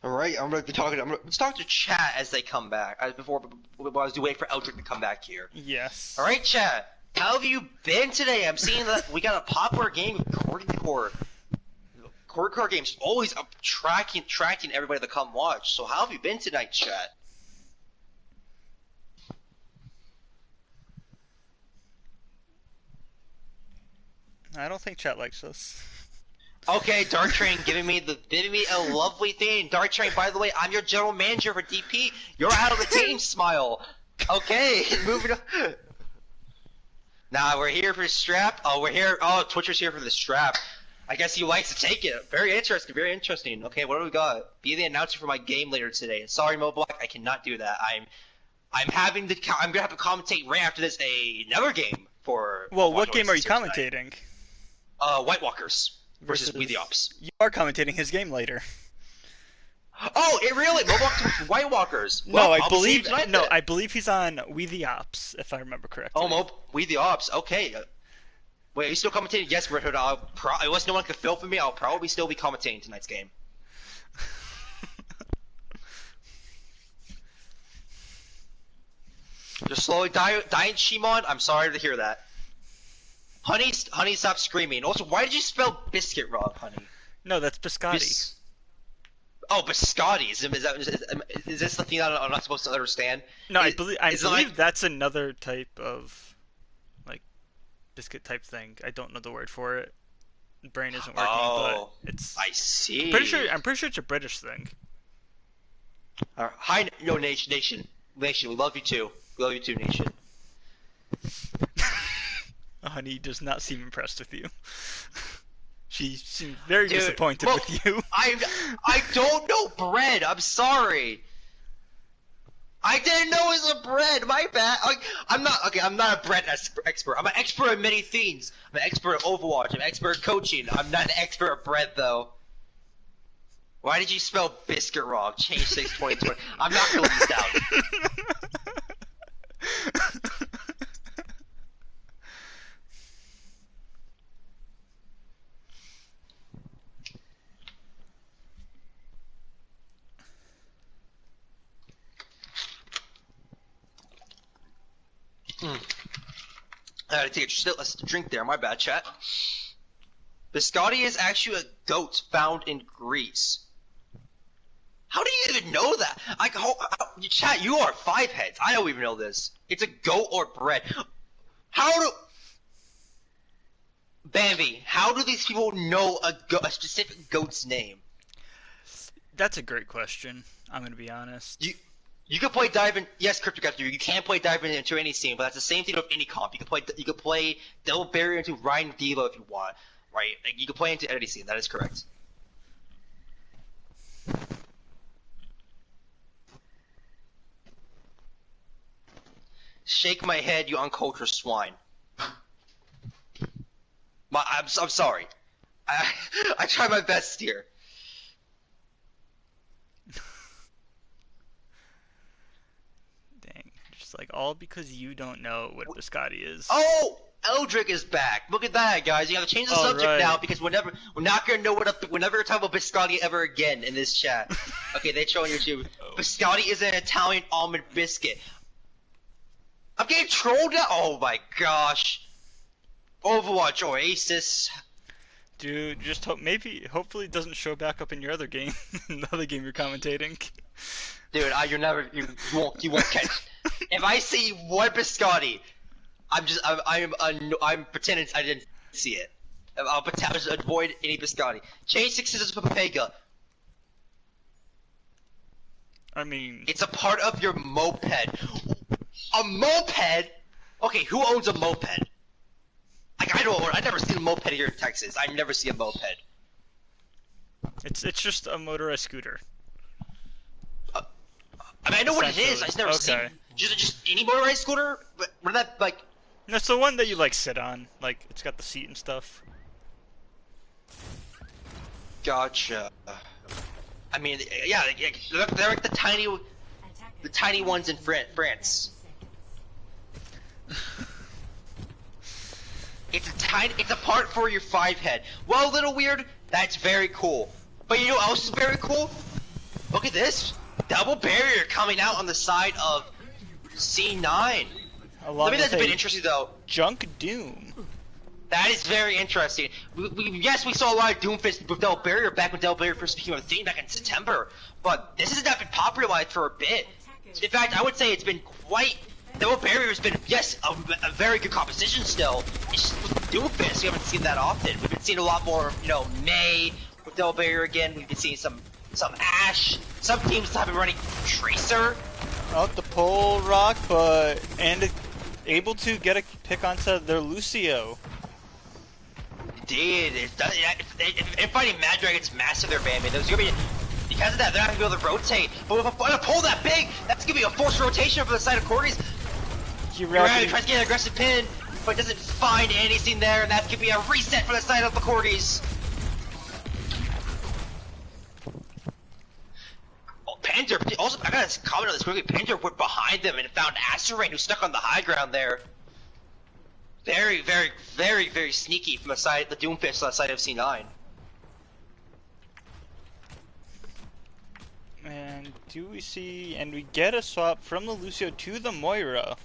All right, I'm gonna be talking. Let's talk to chat as they come back. Before I was waiting for Eldrick to come back here. Yes. All right, chat. How have you been today? I'm seeing that we got a popular game with Corgi Core. Corgi Core games always tracking everybody to come watch. So how have you been tonight, chat? I don't think chat likes us. Okay, Dark Train giving me a lovely thing. Dark Train, by the way, I'm your general manager for DP. You're out of the team, smile. Okay, moving on. Nah, we're here for the strap. Oh, we're here. Oh, Twitcher's here for the strap. I guess he likes to take it. Very interesting. Very interesting. Okay, what do we got? Be the announcer for my game later today. Sorry, Moblock, I cannot do that. I'm gonna have to commentate right after this another game for. Well, what game are you tonight. commentating? White Walkers versus We the Ops. You are commentating his game later. Oh, it really? Moblock White Walkers. No, Well, I I'll see you believe tonight no, then. I believe he's on We the Ops, if I remember correctly. Oh, We the Ops. Okay. Wait, are you still commentating? Yes, Red Hood. Unless no one can fill for me, I'll probably still be commentating tonight's game. Just slowly dying, Shimon. I'm sorry to hear that. Honey, stop screaming. Also, why did you spell biscuit wrong, Honey? No, that's biscotti. Oh, biscotti. Is this the thing that I'm not supposed to understand? No, I Is- believe is it like- that's another type of like biscuit type thing. I don't know the word for it. The brain isn't working, Oh, but it's. I see. I'm pretty sure it's a British thing. Hi, no, nation. We love you too. We love you too, nation. Honey does not seem impressed with you. She seemed very Dude, disappointed well, with you. I don't know bread. I'm sorry. I didn't know it was a bread. My bad. I'm not a bread expert. I'm an expert at many things. I'm an expert at Overwatch. I'm an expert at coaching. I'm not an expert at bread though. Why did you spell biscuit wrong? Change 6 2020. I'm not gonna leave this down. I gotta take a drink there. My bad, chat. Biscotti is actually a goat found in Greece. How do you even know that? Chat, you are 5 heads. I don't even know this. It's a goat or bread. Bambi, how do these people know a specific goat's name? That's a great question. I'm gonna be honest. You can play Dive. Yes, Cryptocaptor, you can play Dive into any scene, but that's the same thing with any comp. You can play Devil Barrier into Ryan Devo if you want, right? Like, you can play into any scene. That is correct. Shake my head, you uncultured swine. I'm sorry. I try my best here. Dang. Just like all because you don't know what biscotti is. Oh, Eldrick is back. Look at that, guys. You have to change the subject right. now because we're not gonna know we're never gonna talk about biscotti ever again in this chat. Okay, they show on YouTube. Biscotti is an Italian almond biscuit. I'm getting trolled now. Oh my gosh. Overwatch, Oasis. Dude, just hopefully it doesn't show back up in your other game, the other game you're commentating. Dude, you won't catch. If I see one biscotti, I'm pretending I didn't see it. I'll just avoid any biscotti. Change 6 scissors for Papega. I mean, It's a part of your moped. A moped? Okay, who owns a moped? Like, I've never seen a moped here in Texas. I never see a moped. it's just a motorized scooter. I mean, I know what it is. I just never seen Okay. just any motorized scooter. But what that like? That's the one that you like sit on. Like it's got the seat and stuff. Gotcha. I mean, yeah, they're like the tiny ones in France. It's a part for your 5 head. Well, a little weird. That's very cool. But you know what else is very cool? Look at this. Double barrier coming out on the side of Sea9. Along I mean, that's a with bit interesting though. Junk Doom. That is very interesting. Yes, we saw a lot of Doomfist with Double Barrier back when Double Barrier first became a thing back in September, but this has not been popularized for a bit. In fact, I would say it's been quite... Double Barrier has been, yes, a very good composition still. It's just with Doomfist, we haven't seen that often. We've been seeing a lot more, you know, May with Double Barrier again. We've been seeing some Ash. Some teams have been running Tracer. Out the pole rock, but able to get a pick onto their Lucio. Indeed, if fighting Mad Dragon's massive there, Bambi, there's gonna be, because of that, they're not gonna be able to rotate. But with a pull that big, that's gonna be a forced rotation over the side of Corgi's. Urani tries to get an aggressive pin, but doesn't find anything there, and that's gonna be a reset for the side of the Corgis. Oh, Panda, also, I gotta comment on this quickly. Panda went behind them and found Asterain, who's stuck on the high ground there. Very, very, very, very sneaky from the side, the Doomfist on the side of Sea9. And do we see, and we get a swap from the Lucio to the Moira.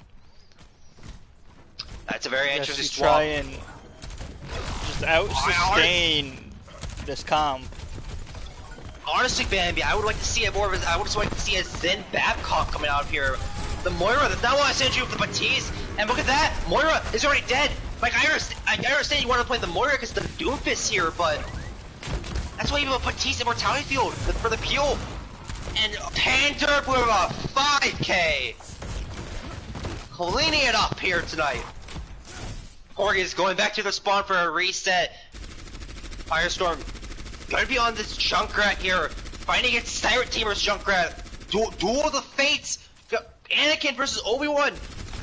That's a very Just interesting to swap. try and just out-sustain this comp. Honestly, Bambi, I would like to see a more of a, I would just like to see a Zen Babcock coming out of here. The Moira, that's not what I sent you with the Batiste. And look at that, Moira is already dead. Like, I understand you want to play the Moira because the Doomfist here, but that's why you have a Batiste Immortality Field for the Peel. And Panderp with a 5K. Cleaning it up here tonight. Corgi is going back to the spawn for a reset. Firestorm gonna be on this Junkrat here, fighting against Siren Teamer's Junkrat. Duel of the Fates. Anakin versus Obi-Wan.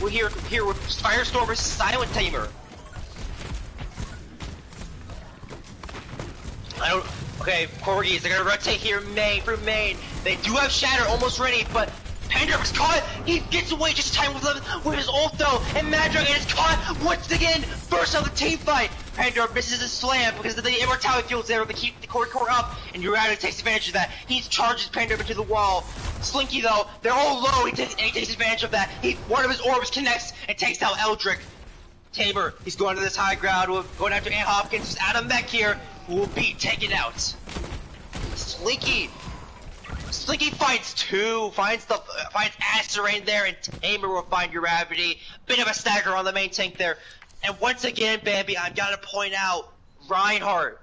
We're here with Firestorm versus Silent Tamer. Okay, Corgis, they're gonna rotate here through main. They do have Shatter almost ready, but Panderp is caught. He gets away just in time with his ult though, and Mad Dragon is caught once again. First of the team fight. Panderp misses his slam because of the immortality fields there to keep the core up, and Urani takes advantage of that. He charges Panderp into the wall. Slinky though, they're all low, and he takes advantage of that. One of his orbs connects and takes out Eldrick. Tamer, he's going to this high ground, going after Ant Hopkins, just out of mech here, who will be taken out. Slinky finds Asterain there, and Tamer will find Gravity. Bit of a stagger on the main tank there. And once again, Bambi, I've got to point out, Reinhardt,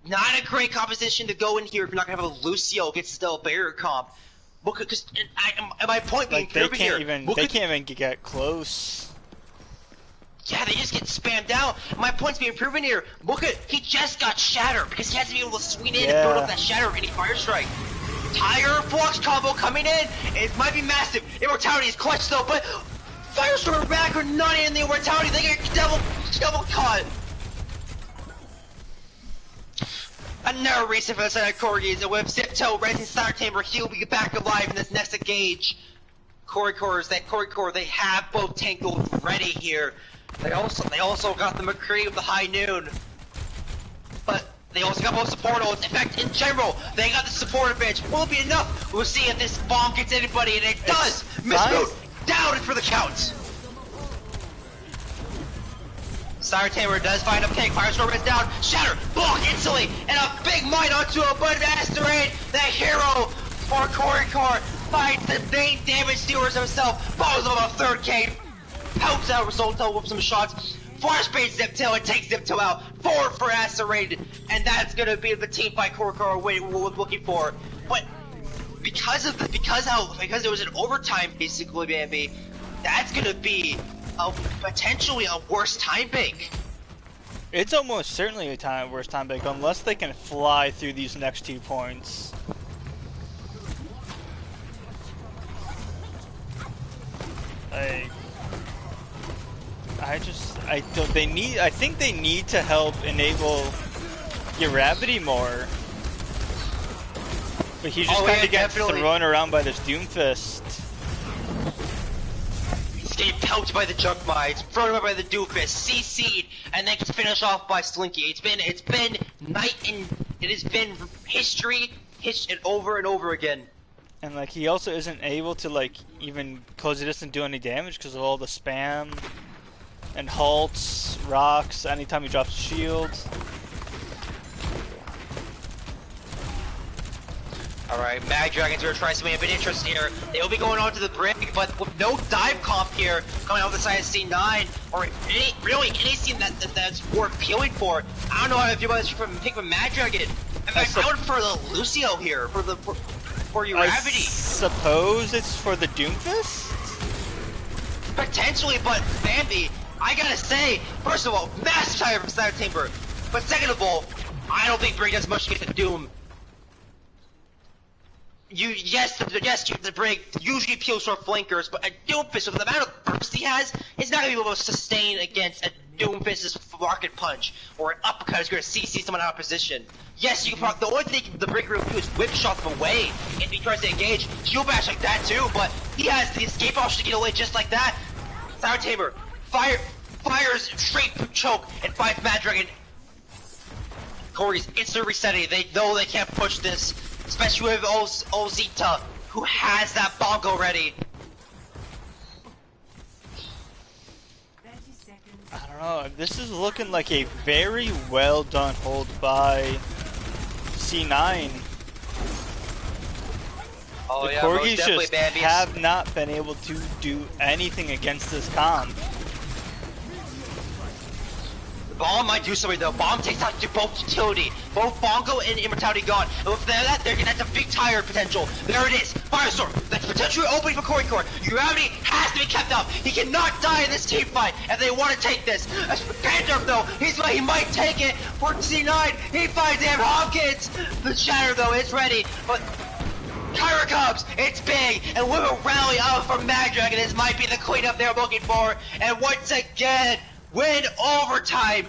not a great composition to go in here if you're not going to have a Lucio against the barrier comp. Because, and my point being proven here. They can't even get close. Yeah, they just get spammed out. My point's being proven here. Look at, he just got Shatter because he has to be able to swing in and build up that Shatter of any Fire Strike. Tiger Flux combo coming in. It might be massive. Immortality is clutch though, but Firestorm back or not in the Immortality. They get double cut. Another reason for the side of Corgis, and with Zipto, Rising Star Tamer, he'll be back alive in this next engage. Corgi Core, they have both Tangled ready here. They also got the McCree with the High Noon. But they also got both support ults. In fact, in general, they got the support advantage. Will it be enough? We'll see if this bomb gets anybody, and it does! Misboot! Down for the count! Sire Tamer does find a tank. Firestorm is down. Shatter! Block instantly! And a big mine onto a Bud Asterain! The hero for Corgi Core! finds the main damage dealers himself, follows him on a 3rd helps out Resulto with some shots, flashbangs Ziptail and takes Ziptail out, forward for Acerated, and that's gonna be the team fight Corgi we're looking for. But because it was an overtime basically, Bambi, that's gonna be potentially a worse time bank. It's almost certainly a worse time bank unless they can fly through these next 2 points. I think they need to help enable Gravity more. But he's just kind of getting thrown around by this Doomfist. He's getting pelted by the Junk Mines, thrown away by the Doomfist, CC'd, and then gets finished off by Slinky. It's been night and it has been history and over again. And like he also isn't able to like even close the distance and do any damage because of all the spam and halts, rocks, anytime he drops a shield. Alright, Mag Dragons are trying something a bit interesting here. They will be going on to the brig, but with no dive comp here coming out the side of Sea9, or any team that's worth appealing for. I don't know how to do about this pick from Mag Dragon. In fact, I would for the Lucio here, for Gravity. I suppose it's for the Doomfist? Potentially, but Bambi, I gotta say, first of all, massive tire from Cyber Timber. But second of all, I don't think Brig does much to get to Doom. The Brig usually appeals to our flankers, but a Doomfist, with the amount of burst he has, is not gonna be able to sustain against a Doomfist's rocket punch, or an uppercut is gonna CC someone out of position. Yes, you can probably, the only thing the Brig will do is whip shot them away if he tries to engage. Shield bash like that too, but he has the escape option to get away just like that. Cyber Tamer fires straight choke and finds Mad Dragon. Corgi's instant resetting. They know they can't push this, especially with Ozita, who has that bongo ready. 30 seconds. I don't know. This is looking like a very well done hold by Sea9. Oh, the yeah, Corgis just Bambi's. have not been able to do anything against this comp. Bomb might do something though. Bomb takes out both utility. Both Bongo and Immortality gone. And with that, that's a big tire potential. There it is. Firestorm. That's potentially opening for Corgi. Gravity has to be kept up. He cannot die in this team fight if they want to take this. As for Panther though, he might take it for Sea9. He finds him. Hopkins. The Shatter though is ready. But Kyra comes, it's big, and with a rally out from Mag Dragon, this might be the cleanup they're looking for. And once again, win overtime.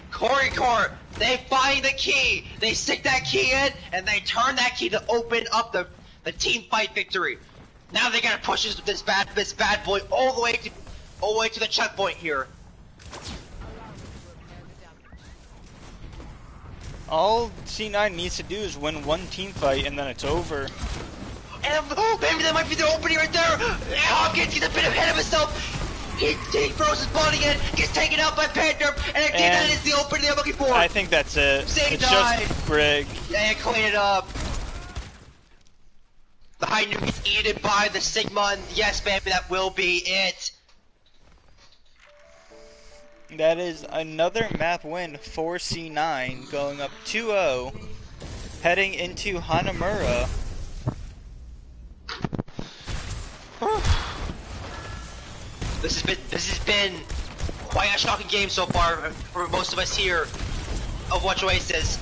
Corgi, they find the key, they stick that key in, and they turn that key to open up the team fight victory. Now they gotta push this bad boy all the way to the checkpoint here. All Sea9 needs to do is win one team fight, and then it's over. And oh, maybe that might be the opening right there. Hopkins gets a bit ahead of himself. He throws his body in, gets taken out by Panther, and I think that is the opening they're looking for. I think that's it. It's just Brig. And clean it up. The high nuke gets eaten by the Sigma, and yes, baby, that will be it. That is another map win for Sea9, going up 2-0, heading into Hanamura. This has been quite a shocking game so far for most of us here of Watch Oasis.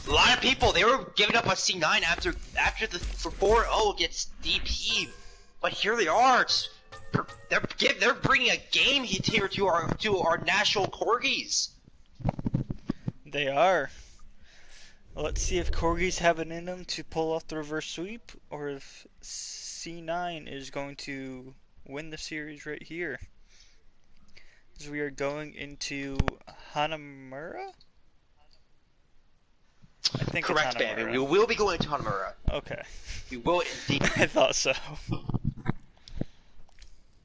A lot of people, they were giving up on Sea9 after the 4-0 gets DP, but here they are. They're bringing a game here to our national Corgis. They are. Let's see if Corgis have it in them to pull off the reverse sweep, or if Sea9 is going to win the series right here. As we are going into Hanamura? I think correct, it's Hanamura. baby. We will be going to Hanamura. Okay. We will indeed. I thought so.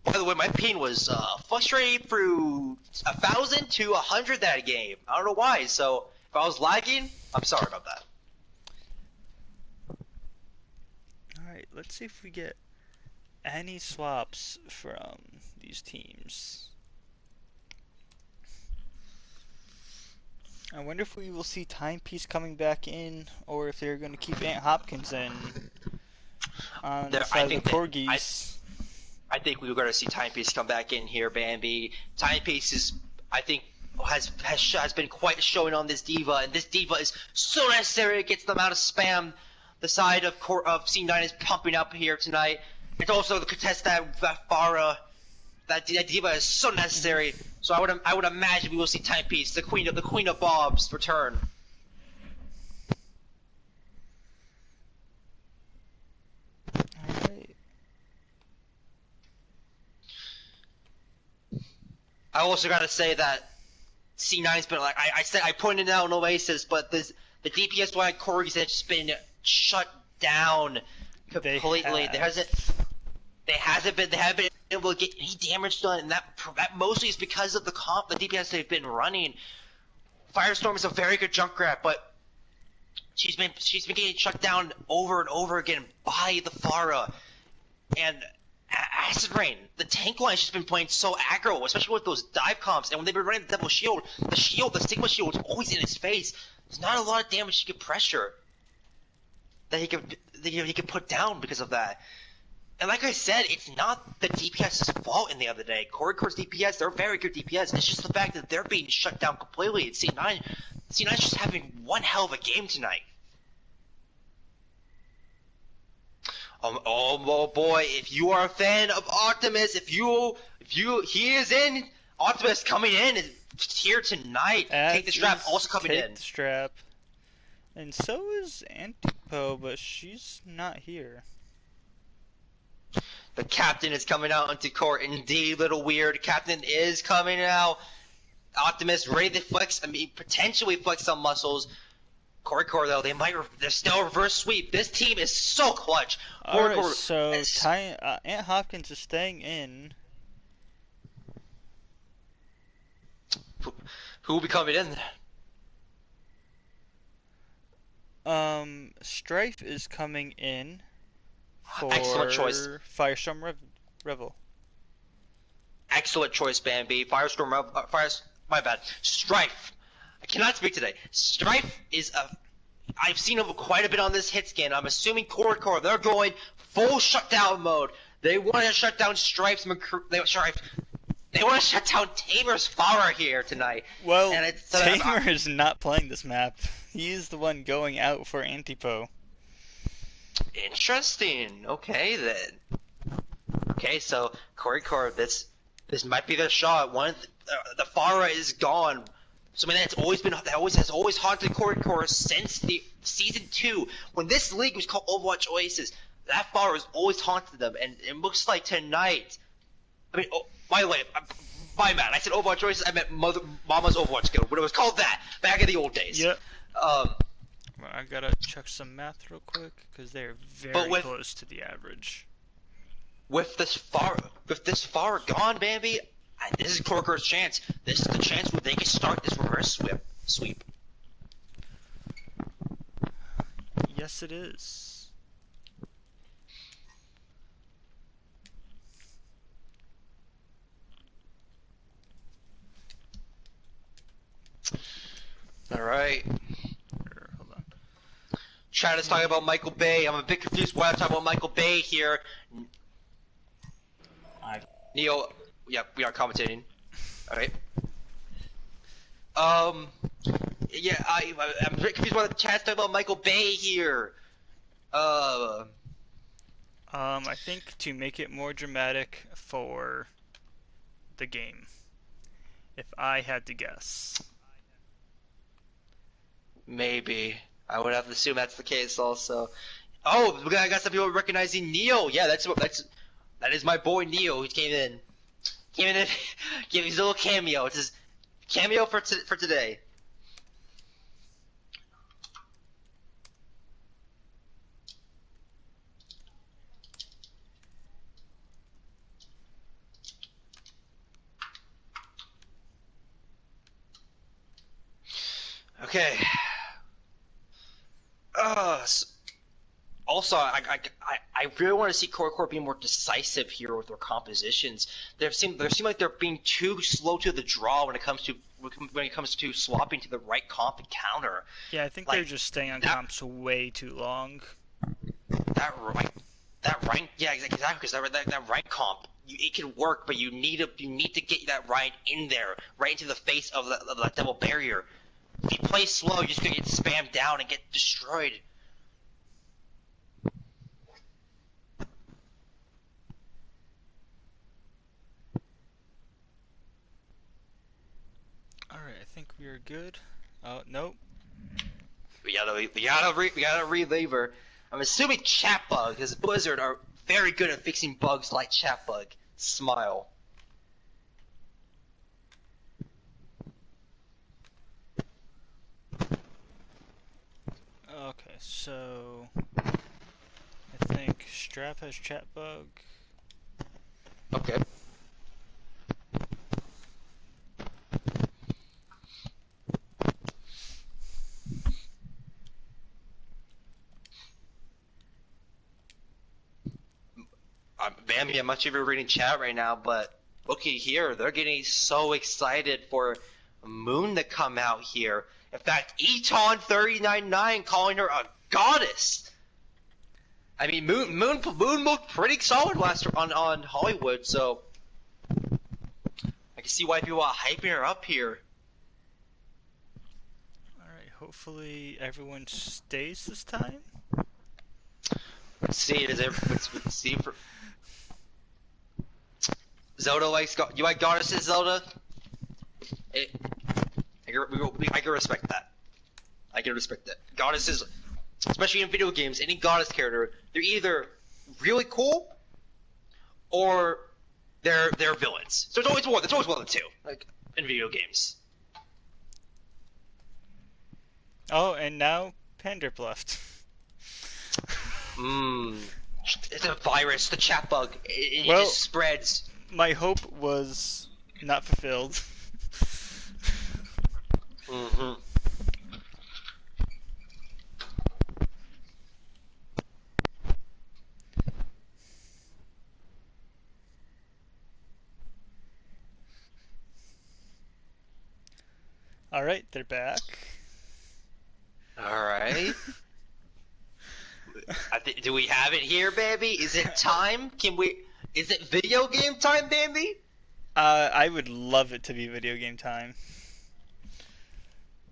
By the way, my ping was fluctuating through 1,000 to 100 that game. I don't know why. So if I was lagging, I'm sorry about that. let's see if we get any swaps from these teams. I wonder if we will see Timepiece coming back in, or if they're going to keep Aunt Hopkins in on the side of the Corgis. I think we were going to see Timepiece come back in here, Bambi. Timepiece is, I think, has been quite showing on this diva, and this diva is so necessary against the amount of spam the side of Sea9 is pumping up here tonight. It's also the contest that Farah, that diva is so necessary. So I would imagine we will see Timepiece, the queen of Bobs, return. Alright. I also gotta say that C9's been like I pointed out in Oasis, but the DPS one Corgis has just been shut down completely. They haven't been able to get any damage done, and that mostly is because of the DPS they've been running. Firestorm is a very good Junkrat, but she's been getting shut down over and over again by the Farah. And Acid Rain, the tank line's just been playing so aggro, especially with those dive comps. And when they've been running the Devil Shield, the Stigma Shield is always in his face. There's not a lot of damage he can pressure that he can put down because of that. And like I said, it's not the DPS's fault in the other day. Corgi's DPS, they're very good DPS. It's just the fact that they're being shut down completely. And C9's just having one hell of a game tonight. Oh boy, if you are a fan of Optimus, he is in. Optimus coming in is here tonight. Take the Strap also coming in. Take the Strap. And so is Antipo, but she's not here. The captain is coming out onto court. Indeed, little weird. Captain is coming out. Optimus ready to flex. Potentially flex some muscles. Core though, they're still reverse sweep. This team is so clutch. Alright, so Aunt Hopkins is staying in. Who will be coming in? Strife is coming in for excellent choice. Firestorm Revel. Excellent choice, Bambi. My bad. Strife. I cannot speak today. Strife is I've seen him quite a bit on this hit scan. I'm assuming Core, they're going full shutdown mode. They want to shut down Strife's They want to shut down Tamer's Farah here tonight. Well, and Tamer is not playing this map. He's the one going out for Antipo. Interesting. Okay then. Okay, so Core, this might be their shot. The Farah is gone. So that's always haunted Core since the season 2 when this league was called Overwatch Oasis. That Farah has always haunted them, and it looks like tonight. By the way, my man, I said Overwatch Oasis. I meant Mama's Overwatch Guild, when it was called that back in the old days. Yep. Well, I gotta check some math real quick because they're very close to the average. With this Farah gone, Bambi. This is Corker's chance. This is the chance where they can start this reverse sweep. Yes, it is. All right. Hold on. Chat is talking about Michael Bay. I'm a bit confused why I'm talking about Michael Bay here. Neo. Yeah, we are commentating. Alright. Yeah, I'm a bit confused why the chat's talking about Michael Bay here. I think to make it more dramatic for the game. If I had to guess. Maybe. I would have to assume that's the case also. Oh, I got some people recognizing Neo. Yeah, that is my boy Neo who came in. Give his little cameo. It's his cameo for today. Okay. Also, I I really want to see Corgi be more decisive here with their compositions. They seem like they're being too slow to the draw when it comes to swapping to the right comp and counter. Yeah, I think Like, they're just staying on comps way too long. That right, yeah, exactly. Because that right comp, it can work, but you need to get that right in there, right into the face of that double barrier. If you play slow, you're just gonna get spammed down and get destroyed. Alright, I think we are good. Oh, nope. We gotta relabor. I'm assuming chat bug, because Blizzard are very good at fixing bugs like chat bug. Smile. Okay, so I think Strap has chat bug. Okay. Bambi, I'm not sure if you're reading chat right now, but looky here, they're getting so excited for Moon to come out here. In fact, Eton399 calling her a goddess. I mean, Moon looked pretty solid last on Hollywood, so I can see why people are hyping her up here. Alright, hopefully everyone stays this time. Let's see, let's see for Zelda you like goddesses, Zelda? I can respect that. I can respect that. Goddesses, especially in video games, any goddess character, they're either really cool or they're villains. So it's always one. It's always one of the two, like in video games. Oh, and now Pandrip left. It's a virus, the chat bug. It Well, just spreads. My hope was not fulfilled. Mm-hmm. Alright, they're back. Alright. Do we have it here, baby? Is it time? Is it video game time, baby? I would love it to be video game time.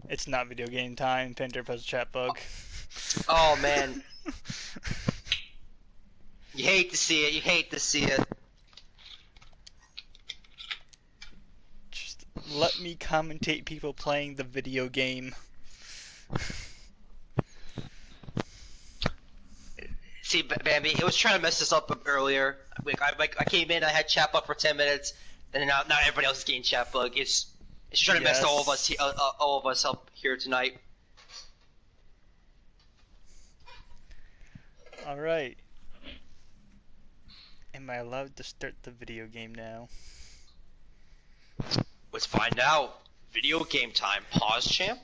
It's not video game time. Pandrip has a chat bug. Oh, man. You hate to see it. You hate to see it. Just let me commentate people playing the video game. See, Bambi, it was trying to mess us up earlier. I came in, I had chat bug for 10 minutes, and now everybody else is getting chat bug. It's trying to mess all of us up here tonight. Alright. Am I allowed to start the video game now? Let's find out. Video game time. Pause, champ.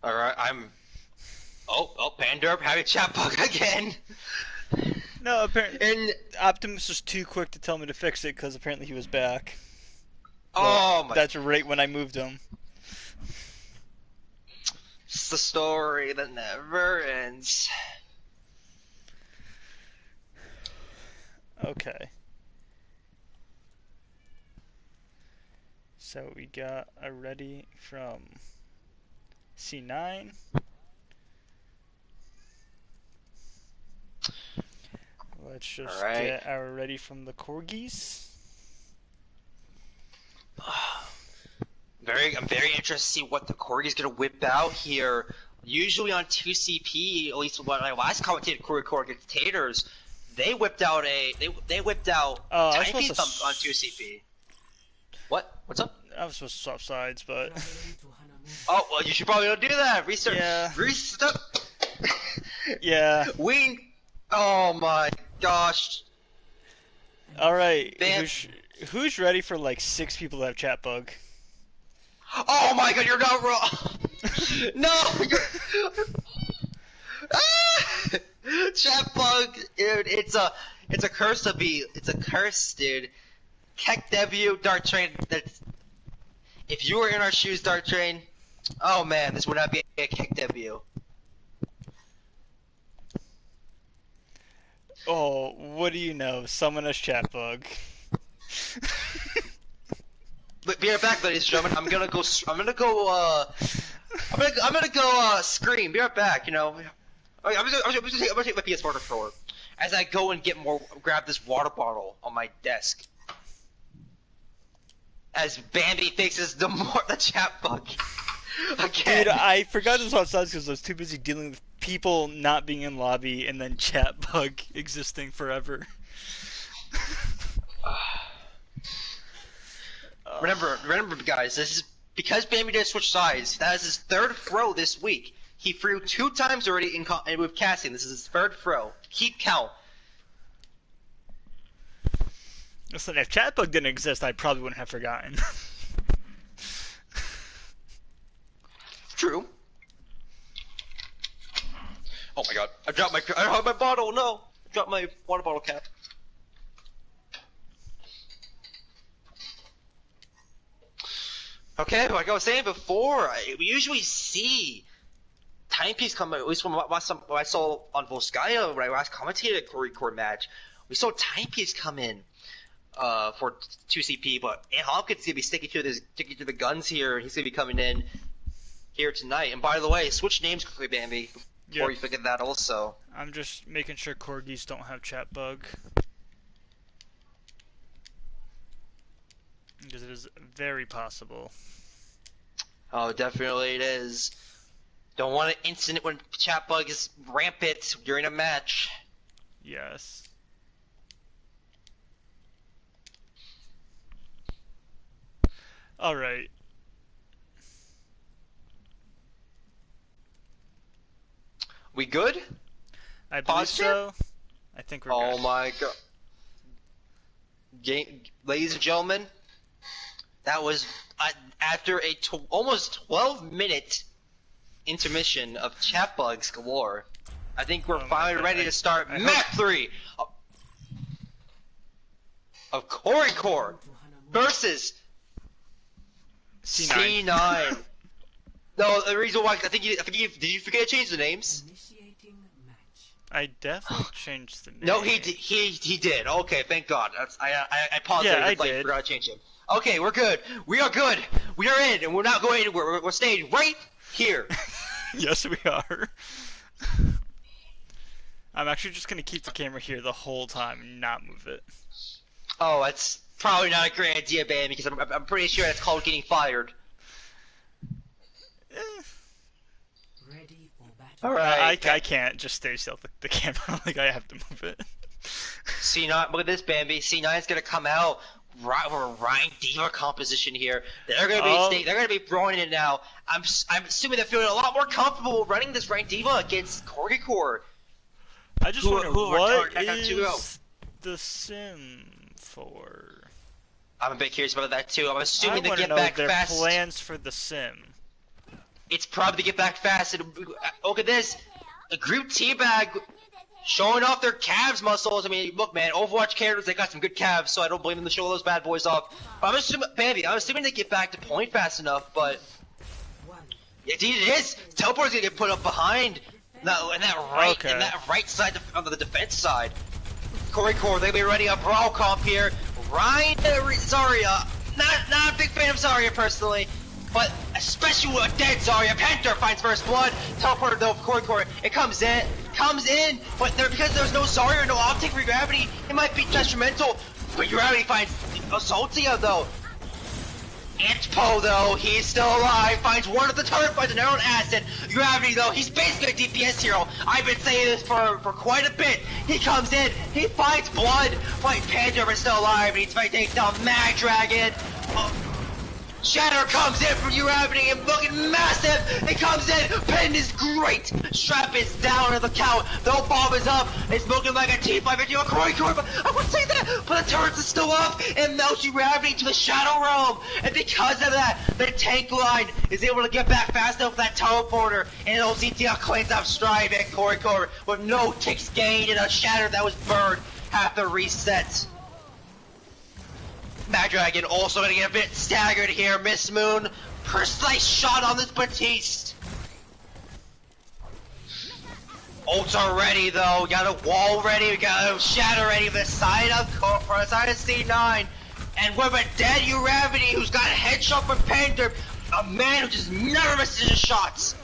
Alright, Oh, Panderp having chat bug again! No, apparently And Optimus was too quick to tell me to fix it because apparently he was back. oh my! That's right when I moved him. It's the story that never ends. Okay. So we got a ready from Sea9. Let's just get our ready from the Corgis. I'm very interested to see what the Corgi's gonna whip out here. Usually on 2CP, at least when I last commentated Corgi against Taters, they whipped out Tiny Piece on 2CP. What? What's up? I was supposed to swap sides, but Oh well, you should probably don't do that. Restart. Yeah. Restart. yeah. Oh my gosh. Alright, Bam. who's ready for like 6 people to have chat bug? Oh my god, you're not wrong! No! Chat bug, dude, it's a curse to be, it's a curse, dude. Keck debut, Dart Train, that's... If you were in our shoes, Dart Train, oh man, this would not be a Keck debut. Oh, what do you know? Someone has chat bug. But be right back, ladies and gentlemen. I'm gonna go scream. Be right back. You know, I'm gonna take my PS4 controller as I go and grab this water bottle on my desk. As Bambi fixes the chat bug again. Dude, I forgot this on sides because I was too busy dealing with people not being in lobby and then chat bug existing forever. Remember, guys, this is because Bambi did switch sides. That is his 3rd throw this week. He threw 2 times already with casting. This is his 3rd throw. Keep count. Listen, if chat bug didn't exist, I probably wouldn't have forgotten. True. Oh my god! I dropped my bottle. No, I dropped my water bottle cap. Okay, like I was saying before, we usually see timepiece come. At least from what I saw on Volskaya when I last commentated a Corgi Core match, we saw timepiece come in for 2CP. But Hopkins is gonna be sticking to the guns here. He's gonna be coming in here tonight. And by the way, switch names quickly, Bambi, before you forget that also. I'm just making sure corgis don't have chat bug. Because it is very possible. Oh, definitely it is. Don't want an incident when chat bug is rampant during a match. Yes. Alright. We good? I believe Pause so. I think we're good. Oh my god. Ladies and gentlemen, that was after a almost 12-minute intermission of chat bugs galore. I think we're finally ready to start map 3 of Corgi Core versus Sea9. No, the reason why I think did you forget to change the names? Initiating match. I definitely changed the name. No, he did. Okay, thank God. I apologize. Yeah, I I did. forgot to change him. Okay, we're good. We are good. We are in, and we're not going anywhere. We're staying right here. Yes, we are. I'm actually just gonna keep the camera here the whole time and not move it. Oh, that's probably not a great idea, man, because I'm pretty sure that's called getting fired. Ready for battle. Alright. I can't just stay still with the camera. Like, I have to move it. C9, look at this, Bambi. C9's gonna come out right with a Ryan Diva composition here. They're gonna be throwing it now. I'm assuming they're feeling a lot more comfortable running this Ryan Diva against Corgi Core. I just wonder what is is the sim for? I'm a bit curious about that too. I'm assuming I they get know back their fast. plans for the sim. It's probably to get back fast. And look at this, a group teabag showing off their calves muscles. I mean, look, man, Overwatch characters, they got some good calves, so I don't blame them to show those bad boys off. But I'm assuming they get back to point fast enough, but indeed it is. Teleport's gonna get put up behind in that right side on the defense side. Corgi Core, they'll be running a brawl comp here. Ryan Zarya, not a big fan of Zarya personally, but especially with a dead Zarya. Panther finds first blood. Teleporter though, Corgi Core, it comes in, but because there's no Zarya or no optic for gravity, it might be detrimental. But gravity finds Saltia though. Antpo though, he's still alive, finds one of the turret, finds an arrow and acid. Gravity though, he's basically a DPS hero. I've been saying this for quite a bit. He comes in, he finds blood, but Panther is still alive, and he's fighting down Mag Dragon. Shatter comes in from Uravity and looking massive. It comes in. Pin is great. Strap is down at the count. No bomb is up. It's looking like a T5 into a Corgi, but I would say that. But the turrets is still up and melts Uravity to the Shadow Realm. And because of that, the tank line is able to get back fast enough with that teleporter. And OZTL cleans up Strive and Corgi with no ticks gained and a Shatter that was burned. Have to reset. Mad Dragon also gonna get a bit staggered here. Miss Moon, precise shot on this Batiste. Ults are ready though. We got a wall ready. We got a Shatter ready for the side of Sea9, and with a dead Uravity who's got a headshot from Panther, a man who just never misses his shots.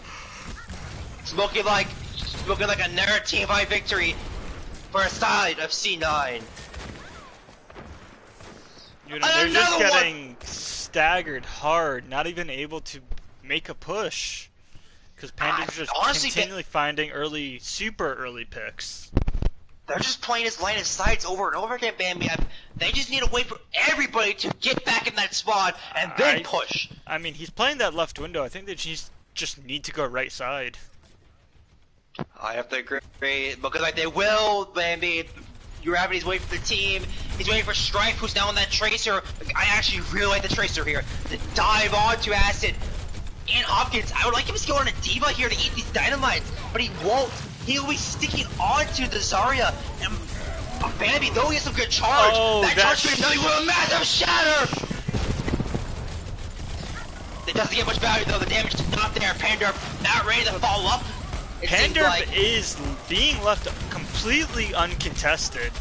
It's looking like another team fight victory for a side of Sea9. They're just getting staggered hard, not even able to make a push. Because Panda's just continually finding super early picks. They're just playing his line of sights over and over again, Bambi. They just need to wait for everybody to get back in that spot and then push. I mean, he's playing that left window. I think they just need to go right side. I have to agree, because like they will, Bambi. Uravity's waiting for the team. He's waiting for Strife, who's now on that Tracer. I actually really like the Tracer here. To dive onto Acid. And Hopkins, I would like him to go on a D.Va here to eat these dynamites, but he won't. He'll be sticking onto the Zarya. And Bambi, though he has some good charge, that charge could be with a massive Shatter! It doesn't get much value though, the damage is not there. Panderp not ready to follow up. Panderp is being left completely uncontested.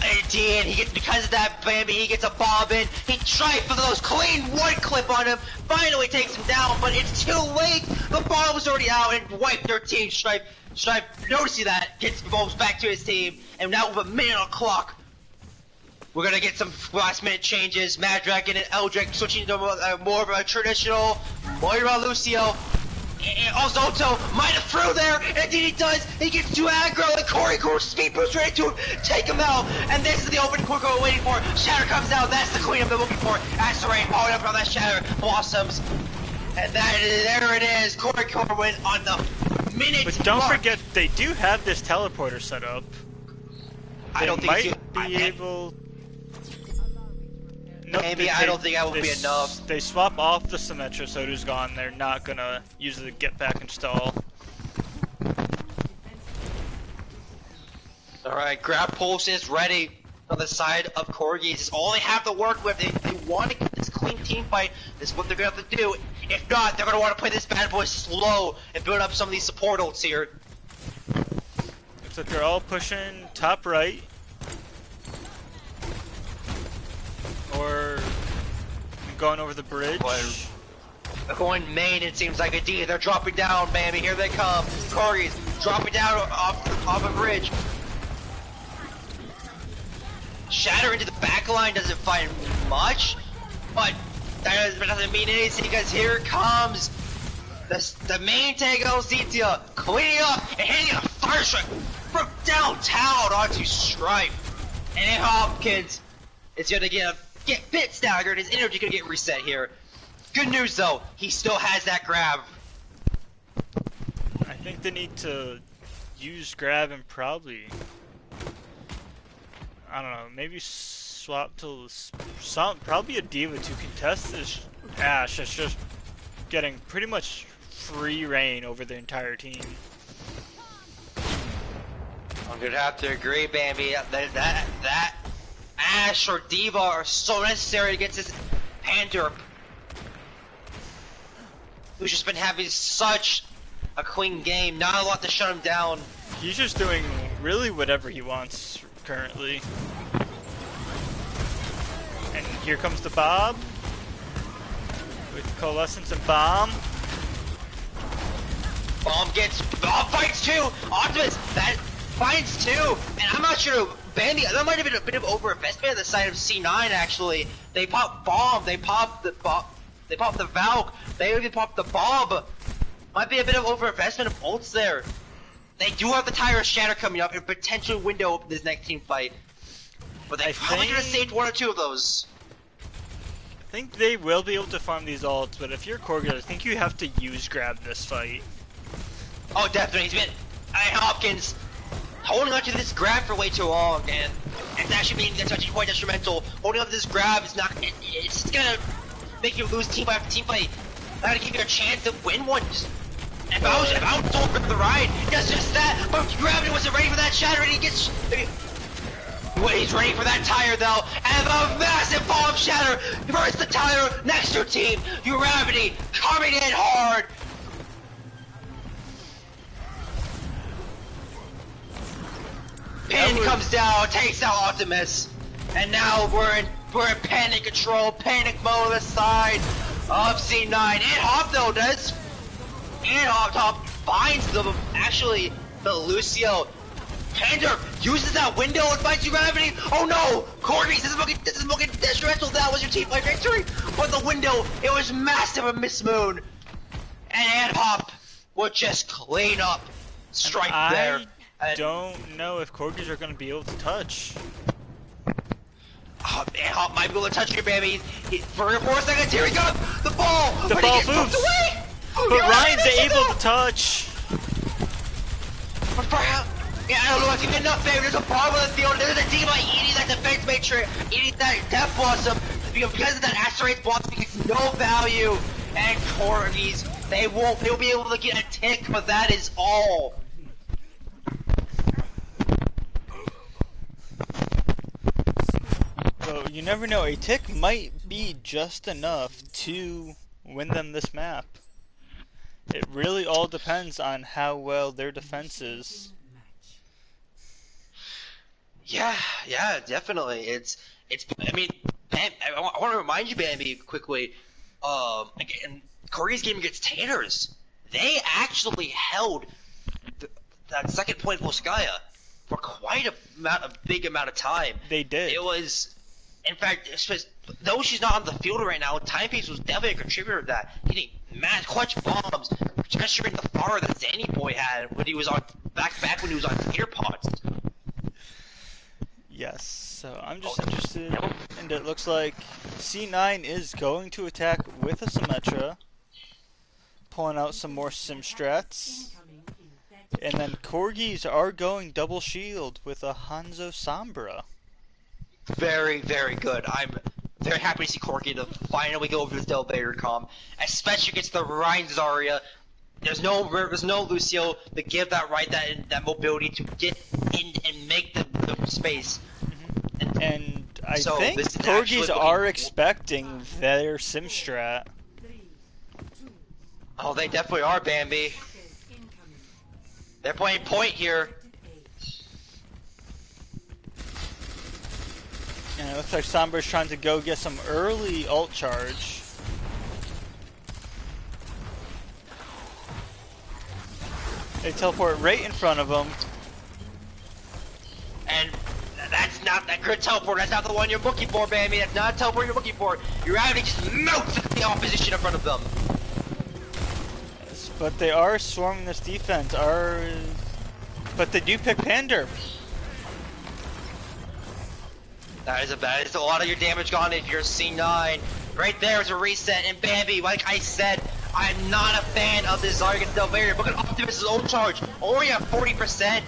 And he gets, because of that, Bambi, he gets a bomb in. He tried for those clean one clip on him. Finally takes him down, but it's too late. The bomb was already out and wiped their team. Stripe noticing that, gets the bombs back to his team. And now with a minute on the clock, we're gonna get some last minute changes. Mad Dragon and Eldrick switching to more of a traditional Moira Lucio. And Ozoto might have threw there, and indeed he does. He gets too aggro, and Corey speed boost ready to take him out. And this is the open Corey we're waiting for. Shatter comes out. That's the cleanup they're looking for. Asteroid following up on that Shatter blossoms, and there it is. Corey went on the minute. But don't mark. forget, they do have this teleporter set up. I don't think might be able. Maybe I don't think that would be enough. They swap off the Symmetra, so who's gone. They're not gonna use the get back install. Alright, grab pulse is ready on the side of Corgi. This is all they have to work with. They want to get this clean team fight. This is what they're gonna have to do. If not, they're gonna want to play this bad boy slow and build up some of these support ults here. Looks like they're all pushing top right. Or going over the bridge. They're going main, it seems like a D. They're dropping down, baby. Here they come. Corgis dropping down off a bridge. Shatter into the back line doesn't find much, but that doesn't mean anything because here comes the main tank Zetia cleaning up and hitting a fire strike from downtown onto Stripe. And then Hopkins is gonna get bit staggered. His energy gonna get reset here. Good news though, he still has that grab. I think they need to use grab and probably, I don't know, maybe swap to probably a D.Va to contest this Ashe. It's just getting pretty much free reign over the entire team. I'm gonna have to agree, Bambi. That Ashe or D.Va are so necessary against this Panderp, who's just been having such a clean game. Not a lot to shut him down. He's just doing really whatever he wants currently. And here comes the Bob with Coalescence and Bomb. Bomb fights too. Optimus that fights too. And I'm not sure. Bambi, that might have been a bit of overinvestment on the side of Sea9 actually. They popped Bomb, they popped the Valk, they even popped the Bob. Might be a bit of overinvestment of ults there. They do have the Tyrus Shatter coming up and a potential window open this next team fight. But they probably could have saved one or two of those. think they will be able to farm these ults, but if you're Corgi, I think you have to use grab this fight. Oh, definitely. He's been Hopkins holding on to this grab for way too long, and it's actually quite detrimental. Holding on to this grab is not. It's just gonna make you lose team fight after team fight. Not gonna give you a chance to win one. If I was told for the ride, that's just that. But Gravity wasn't ready for that shatter, and he gets. He's ready for that tire though, and a massive bomb shatter versus the tire next to your team. Gravity coming in hard. Pin comes down, takes out Optimus, and now we're in panic control, panic mode on the side of Sea9. And Hop though does. And Hop finds them. Actually, the Lucio. Panda uses that window and fights Gravity. Oh no! Corgi, this is looking detrimental. That was your team fight victory. But the window, it was massive of Miss Moon. And Hop will just clean up. Strike there. I don't know if Corgis are going to be able to touch. And Hop might be able to touch you, baby. For 4 seconds, here he goes. The ball. The ball moves. Away. But Ryan's able to touch. But yeah, I don't know if you get enough, baby. There's a bomb on the field. There's a D-Boy eating that defense matrix, eating that Death Blossom. Because of that Asteroid Blossom, he gets no value. And Corgis, they'll be able to get a tick, but that is all. Well, you never know. A tick might be just enough to win them this map. It really all depends on how well their defense is. Yeah, definitely. I mean, I want to remind you, Bambi, quickly. Again, Corgi's game against Tanners, they actually held that second point of Volskaya for quite a big amount of time. They did. It was, in fact, though she's not on the field right now, Timepiece was definitely a contributor to that. Hitting mad clutch bombs, contributing the far that Zanny Boy had when he was on back when he was on Tater Pods. Yes, so I'm just interested, and it looks like Sea9 is going to attack with a Symmetra, pulling out some more sim strats, and then Corgis are going double shield with a Hanzo Sombra. Very, very good. I'm very happy to see Corgi to finally go over this Elevator comp, especially against the Ryan Zarya. There's no Lucio to give that that mobility to get in and make the space. Mm-hmm. And I think Corgis are expecting their sim strat. Oh, they definitely are, Bambi. They're playing point here. And it looks like Sombra's trying to go get some early ult charge. They teleport right in front of him. And that's not that good teleport. That's not the one you're looking for, Bambi. That's not a teleport you're looking for. You're having to just melt the opposition in front of them. Yes, but they are swarming this defense. But they do pick Pander. That is a lot of your damage gone if you're Sea9. Right there is a reset, and Bambi, like I said, I'm not a fan of this Zarya against Delvaria. Look at Optimus' ult charge, only at 40%.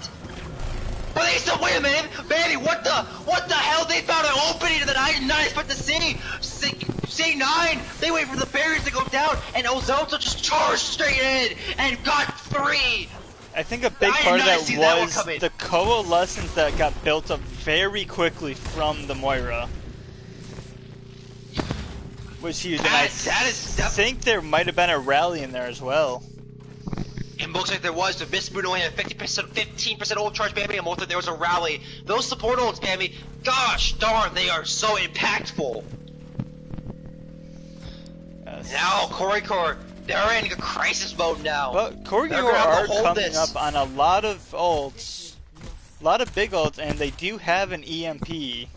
But they still, wait a minute, Bambi, what the hell? They found an opening that I did not expect to see. Sea9, they wait for the barriers to go down, and Ozoto just charged straight in and got 3. I think a big part of that was the coalescence that got built up very quickly from the Moira. Was huge, and I think there might have been a rally in there as well. It looks like there was. The Miss Moon only had 15% ult charge, Bambi, and most of there was a rally. Those support ults, Bambi, gosh darn, they are so impactful. Yes. Now, Corgi, they're in a crisis mode now. But Corgi are coming up on a lot of ults, a lot of big ults, and they do have an EMP.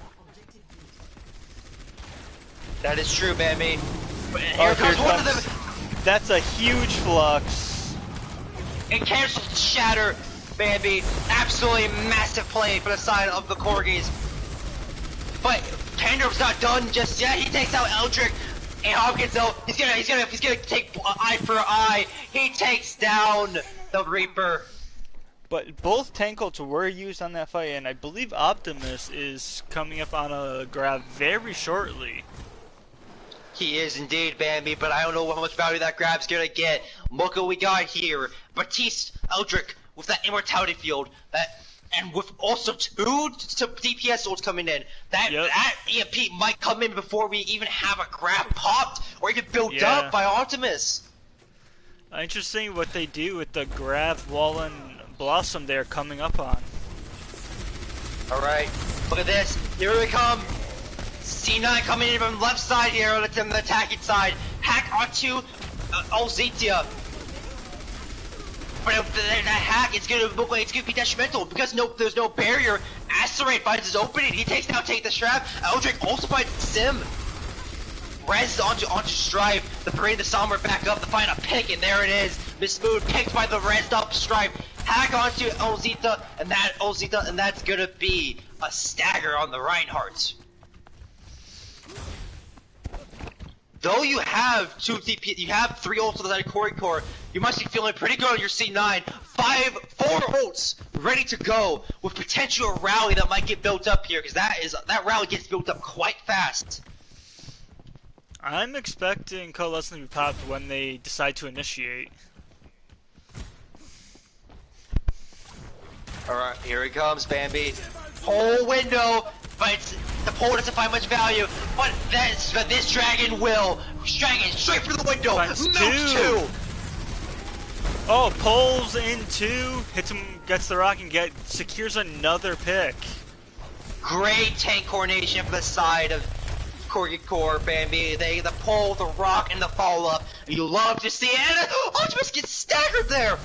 That is true, Bambi. Here comes one of them. That's a huge flux. It cancels the shatter, Bambi. Absolutely massive play for the side of the Corgis. But Pandor's not done just yet. He takes out Eldrick. And Hopkins though, he's gonna take eye for eye. He takes down the Reaper. But both tank ults were used on that fight, and I believe Optimus is coming up on a grab very shortly. He is indeed, Bambi, but I don't know how much value that grab's gonna get. Look what we got here. Batiste, Eldrick with that immortality field, and with also two DPS ults coming in. That EMP might come in before we even have a grab popped or even built up by Optimus. Interesting what they do with the grab wall and Blossom they're coming up on. Alright, look at this. Here we come. Sea9 coming in from the left side here on the attacking side. Hack onto Alzetia. But that hack, it's gonna be detrimental because there's no barrier. Asteroid finds his opening. He takes the strap. Eldrick also finds Sim. Rez onto Strife. The Parade of the Somber back up to find a pick, and there it is. Miss Moon picked by the Rezzed up Strife. Hack onto Alzita, and that's gonna be a stagger on the Reinhardt. Though you have two DP, you have 3 ults on the side of Corgi, you must be feeling pretty good on your C9. 4 ults ready to go with potential rally that might get built up here, because that rally gets built up quite fast. I'm expecting Coalescence to be popped when they decide to initiate. Alright, here he comes, Bambi. Whole window, but the pole doesn't find much value. But this dragon will. Dragon straight through the window. Finds Moves 2. Oh, pulls in 2, hits him, gets the rock, and secures another pick. Great tank coordination from the side of Corgi, Bambi. The pull, the rock, and the follow up. You love to see it. And Optimus gets staggered there.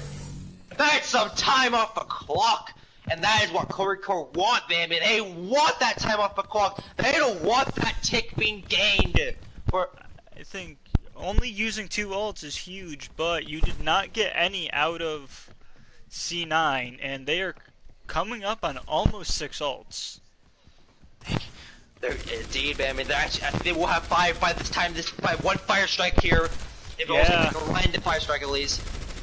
That's some time off the clock. And that is what Corgi want, Bambi. They want that time off the clock. They don't want that tick being gained. I think only using 2 ults is huge, but you did not get any out of C9, and they are coming up on almost 6 ults. Indeed, Bambi. They will have 5 by this time. By 1 fire strike here. If also a random fire strike at least.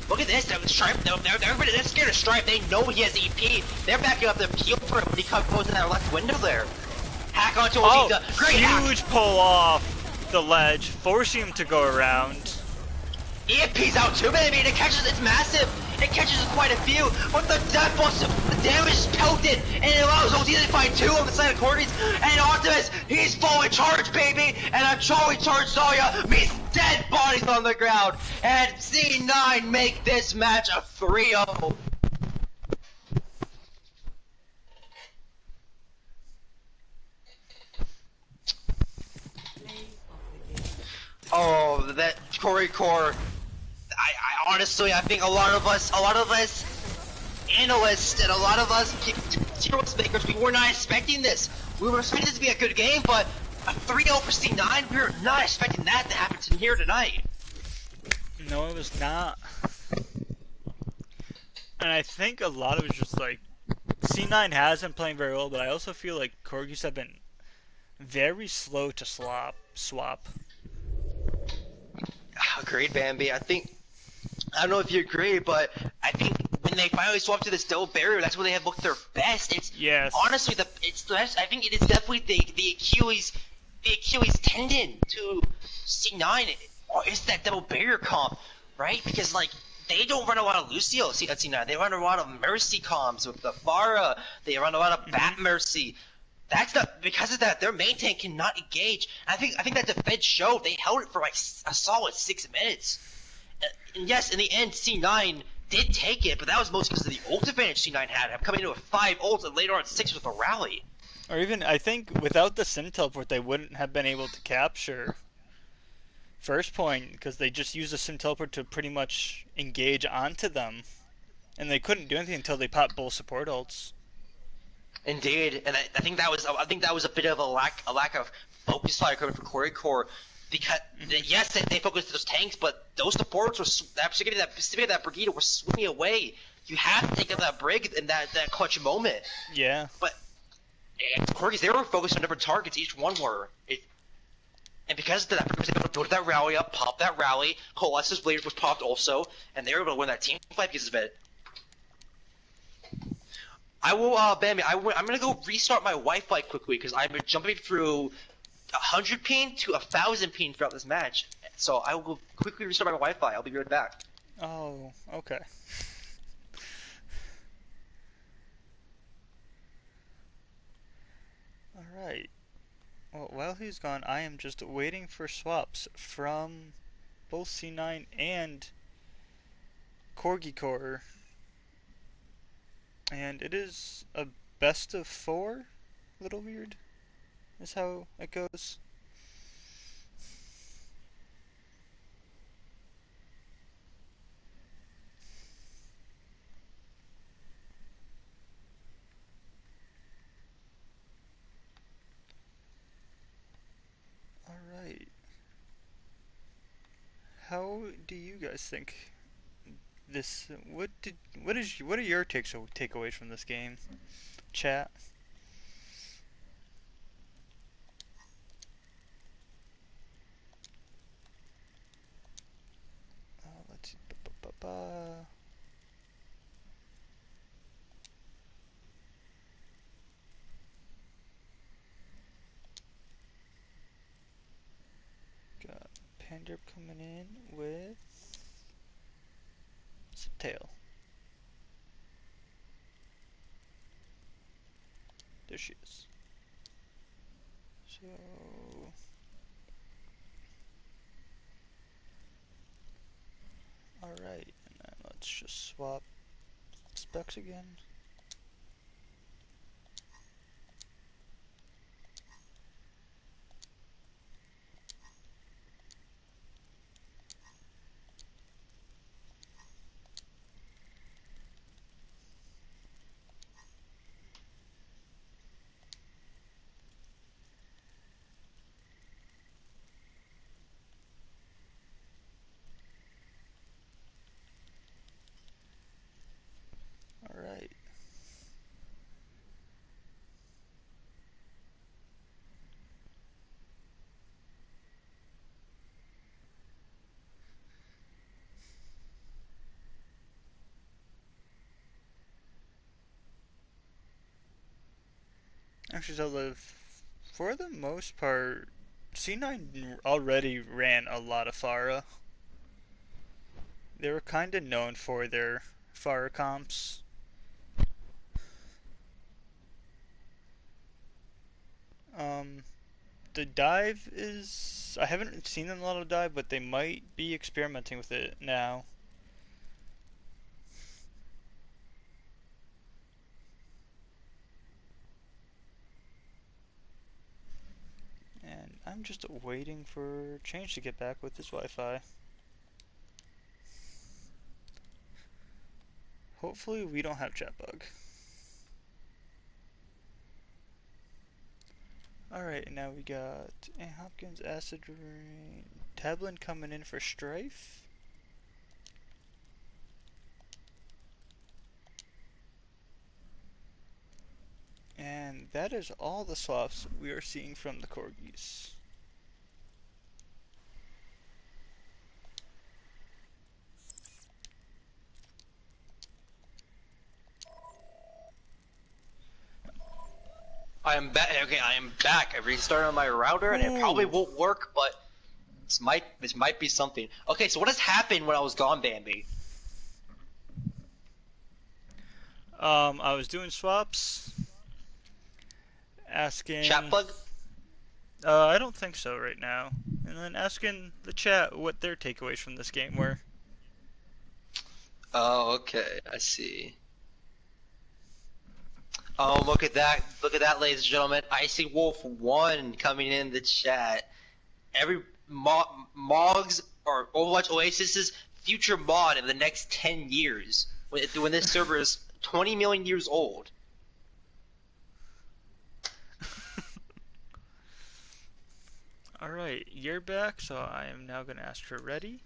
Look at this, Stripe, everybody that's scared of Stripe, they know he has EP. They're backing up the peel for him when he goes in that left window there. Hack onto Alzita. Great huge hack. Pull off the ledge, forcing him to go around. EMP's out too, baby, and it catches, it's massive. It catches quite a few, but the death bust, the damage is pelted, and it allows Alzita to find 2 on the side of Corgis, and Optimus, he's fully charged, baby, and a fully charged Zarya meets dead bodies on the ground, and C9 make this match a 3-0. Oh, that Corgi. I honestly, I think a lot of us analysts and a lot of us tier list makers, we were not expecting this. We were expecting this to be a good game, but a 3-0 for C9, we were not expecting that to happen here tonight. No, it was not. And I think a lot of it's just like C9 has been playing very well, but I also feel like Corgis have been very slow to swap. Agreed, Bambi. I don't know if you agree, but I think when they finally swapped to this double barrier, that's when they have looked their best. Honestly, it's the best. I think it is definitely the Achilles tendon to C9. Or is that double barrier comp, right? Because like they don't run a lot of Lucio at C9. They run a lot of Mercy comps with the Pharah. They run a lot of Bat Mercy. That's not because of that. Their main tank cannot engage. I think that defense showed. They held it for like a solid 6 minutes. And yes, in the end, C9 did take it, but that was mostly because of the ult advantage C9 had, coming into a 5 ults and later on 6 with a rally. Or even, I think, without the Sim Teleport, they wouldn't have been able to capture first point, because they just used the Sim Teleport to pretty much engage onto them. And they couldn't do anything until they popped both support ults. Indeed, and I think that was a bit of a lack of focus fire coming from Corgi, because yes, they focused those tanks, but those supports were specifically that Brigida were swinging away. You have to take out that Brig in that clutch moment. Yeah. But Corgis, they were focused on different targets. Each one were. And because of that, we was able to build that rally up, pop that rally. Coalesce's Blade was popped also, and they were able to win that team fight because of it. I will, Bambi, I'm gonna go restart my Wi-Fi quickly because I've been jumping through 100 ping to 1,000 ping throughout this match. So I will quickly restart my Wi-Fi. I'll be right back. Oh, okay. Alright. Well, while he's gone, I am just waiting for swaps from both Sea9 and Corgi Core. And it is a best of 4? Little weird is how it goes. Alright. How do you guys think this what are your takeaways from this game? Chat. Let's see. Got Pandurp coming in with Subtail. There she is. So alright, and then let's just swap specs again. Alright. Actually, so for the most part, Sea9 already ran a lot of Pharah. They were kind of known for their Pharah comps. The dive is... I haven't seen them a lot of dive, but they might be experimenting with it now. And I'm just waiting for Change to get back with his Wi-Fi. Hopefully we don't have chat bug. Alright, now we got Hopkins, Acid Rain, Tablin coming in for Strife. And that is all the swaps we are seeing from the Corgis. I am back. Okay, I am back. I restarted on my router, and it probably won't work, but this might be something. Okay, so what has happened when I was gone, Bambi? I was doing swaps, asking... Chat bug? I don't think so right now. And then asking the chat what their takeaways from this game were. Oh, okay. I see. Oh, look at that. Look at that, ladies and gentlemen. Icy Wolf 1 coming in the chat. Every Mogs or Overwatch Oasis's future mod in the next 10 years. When this server is 20 million years old. Alright, you're back, so I am now going to ask her ready.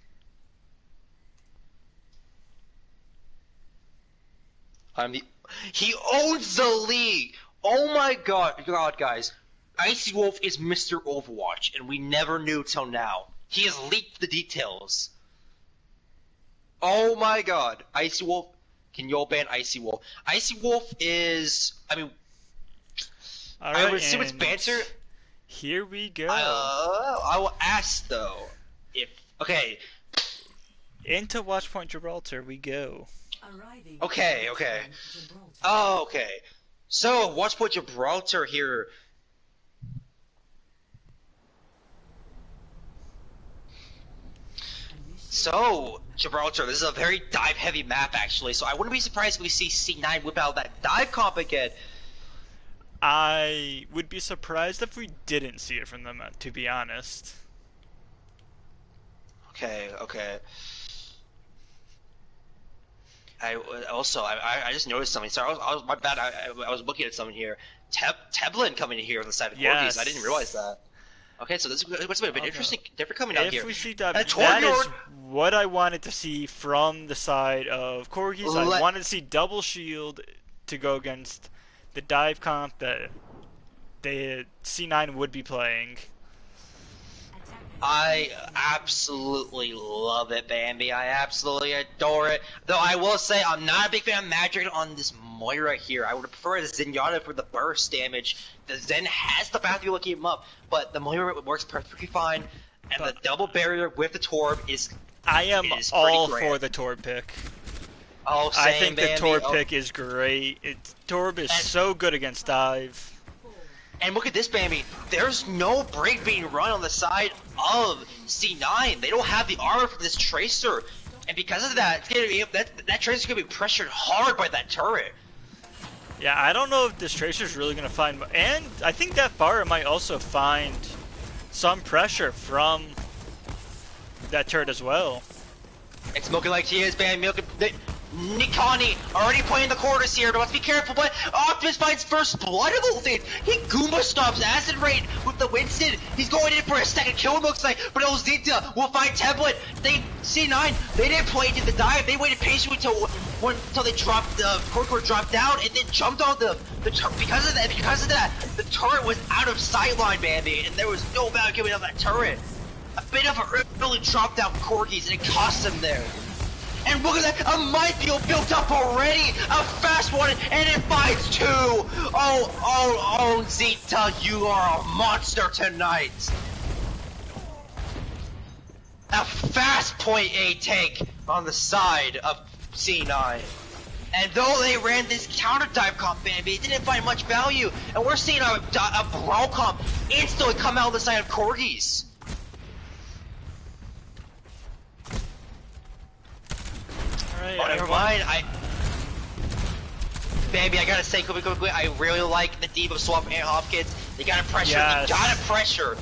He owns the league! Oh my god, guys. Icy Wolf is Mr. Overwatch, and we never knew till now. He has leaked the details. Oh my god. Icy Wolf. Can you all ban Icy Wolf? Icy Wolf is... I mean... Alright, I would assume it's banter. Here we go. I will ask, though, if... Okay. Into Watchpoint Gibraltar we go. Okay. Oh, okay. So, Watchpoint Gibraltar here... So, Gibraltar, this is a very dive-heavy map, actually, so I wouldn't be surprised if we see Sea9 whip out that dive comp again. I would be surprised if we didn't see it from them, to be honest. Okay. I just noticed something. Sorry, my bad. I was looking at something here. Teblin coming in here on the side of Corgis. I didn't realize that. Okay, so this is a bit interesting, different coming out here. If we see that is what I wanted to see from the side of Corgis. I wanted to see double shield to go against the dive comp that Sea9 would be playing. I absolutely love it, Bambi. I absolutely adore it. Though I will say I'm not a big fan of Magic on this Moira here. I would prefer the Zenyatta for the burst damage. The Zen has the path to keep him up, but the Moira works perfectly fine. And the double barrier with the Torb is I am all for the Torb pick. Oh, same, I think Bambi. the Torb pick is great. Torb is so good against dive. And look at this, Bambi. There's no break being run on the side of Sea9. They don't have the armor for this Tracer. And because of that, it's gonna be, that Tracer's going to be pressured hard by that turret. Yeah, I don't know if this Tracer's really going to find... And I think that Pharah might also find some pressure from that turret as well. It's looking like she is, Bambi. Nikani already playing the quarters here, but let's be careful. But Optimus finds first blood of the thing. He Goomba stops Acid Rain with the Winston. He's going in for a second kill, it looks like. But Elzita will find Tablet. Sea9, they didn't play into the dive. They waited patiently until they dropped the Cork dropped down and then jumped on the turret. Because of that, the turret was out of sightline, Bambi, and there was no value giving up that turret. A bit of an early drop down for Corgis, and it cost them there. And look at that, a minefield built up already! A fast one, and it finds two! Oh, Zeta, you are a monster tonight! A fast point A take on the side of Sea9. And though they ran this counter dive comp, Bambi, it didn't find much value. And we're seeing a brawl comp instantly come out on the side of Corgis. Oh, never mind. Bambi, I gotta say quickly, I really like the Diva swap and Hopkins. They gotta pressure. Yes. You gotta pressure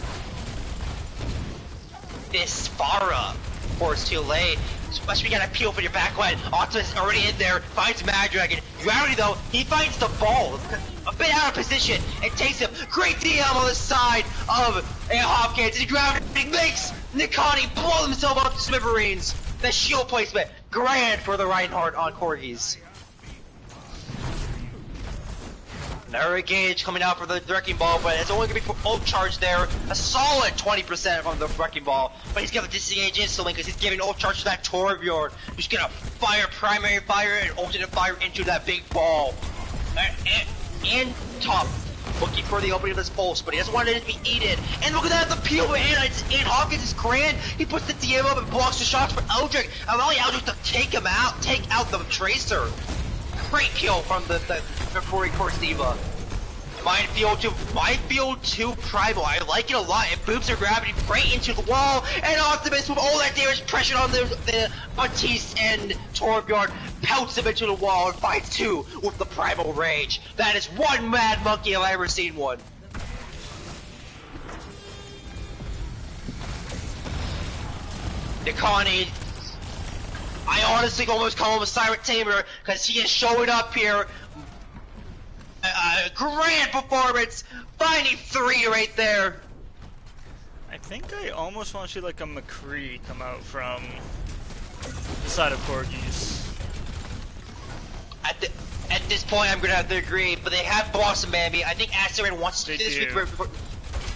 this Pharah, or it's too late. Especially you gotta peel for your backline. Optimus already in there. Finds Mad Dragon. Gravity though, he finds the ball a bit out of position and takes him. Great DM on the side of Hopkins. And Gravity makes Nikani blow himself up to smithereens. The shield placement, grand for the Reinhardt on Corgis. Another gauge coming out for the Wrecking Ball, but it's only going to be for ult charge there. A solid 20% from the Wrecking Ball, but he's going to disengage instantly because he's giving ult charge to that Torbjorn, who's going to fire primary fire and alternate fire into that big ball. And top, looking for the opening of this pulse, but he doesn't want it to be eaten. And look at that, the peel and Hawkins is grand. He puts the DM up and blocks the shots for Eldrick, allowing Eldrick to take out the Tracer. Great kill from the Corey Diva. Minefield to Primal. I like it a lot. It booms their gravity right into the wall, and Optimus with all that damage pressure on the Batiste and Torbjorn pelts him into the wall and fights two with the Primal Rage. That is one mad monkey if I've ever seen one. Nikani, I honestly almost call him a Silent Tamer because he is showing up here. Grand performance, finding three right there. I think I almost want to see like a McCree come out from the side of Corgis. At this point, I'm gonna have to agree, but they have Blossom, Bambi. I think Asteroid wants to do this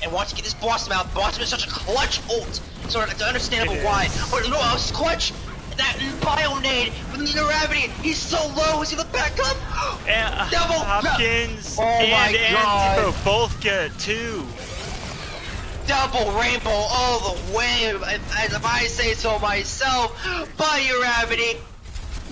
and wants to get this Blossom out. Blossom is such a clutch ult, so it's understandable why. But you know what else clutch? That Bio Nade with the gravity. He's so low. Is he the backup? And Double Hopkins oh and God. Depot both get 2. Double rainbow all the way, as if I say so myself. Bio Gravity,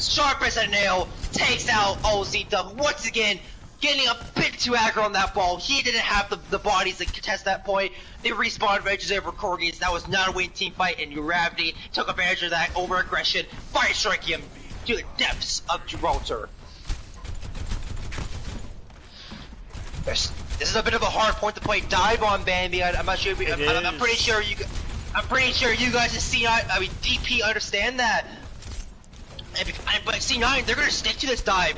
sharp as a nail, takes out Ozita once again, getting a bit too aggro on that ball. He didn't have the bodies to contest that point. They respawned edges over Corgis. That was not a winning team fight, and Gravity took advantage of that over aggression, fire striking him to the depths of Gibraltar. This is a bit of a hard point to play dive on, Bambi. I'm not sure. I'm pretty sure you. I'm pretty sure you guys at Sea9, I mean DP, understand that. But Sea9, they're gonna stick to this dive.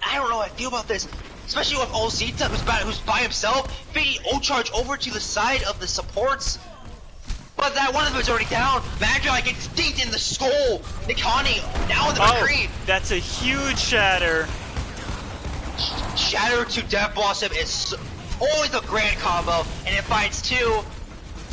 I don't know how I feel about this, especially with Ozita, who's by himself, feeding O-Charge over to the side of the supports. But that one of them is already down. Magi gets dinked in the skull. Nikani now in the McCree. That's a huge shatter. Shatter to Death Blossom is always a grand combo, and it finds 2.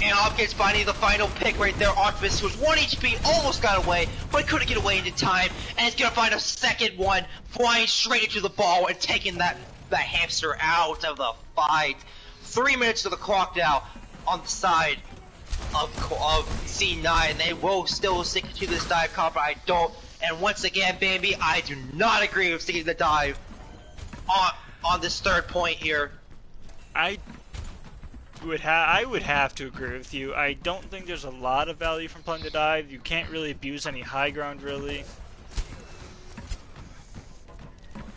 And Hopkins finding the final pick right there. Optimus, who's 1 HP, almost got away, but couldn't get away into time. And he's gonna find a second one, flying straight into the ball and taking that hamster out of the fight. 3 minutes to the clock now on the side of Sea9. They will still stick to this dive comp, but I don't. And once again, Bambi, I do not agree with sticking the dive on this third point here. I would have to agree with you. I don't think there's a lot of value from playing the dive. You can't really abuse any high ground, really.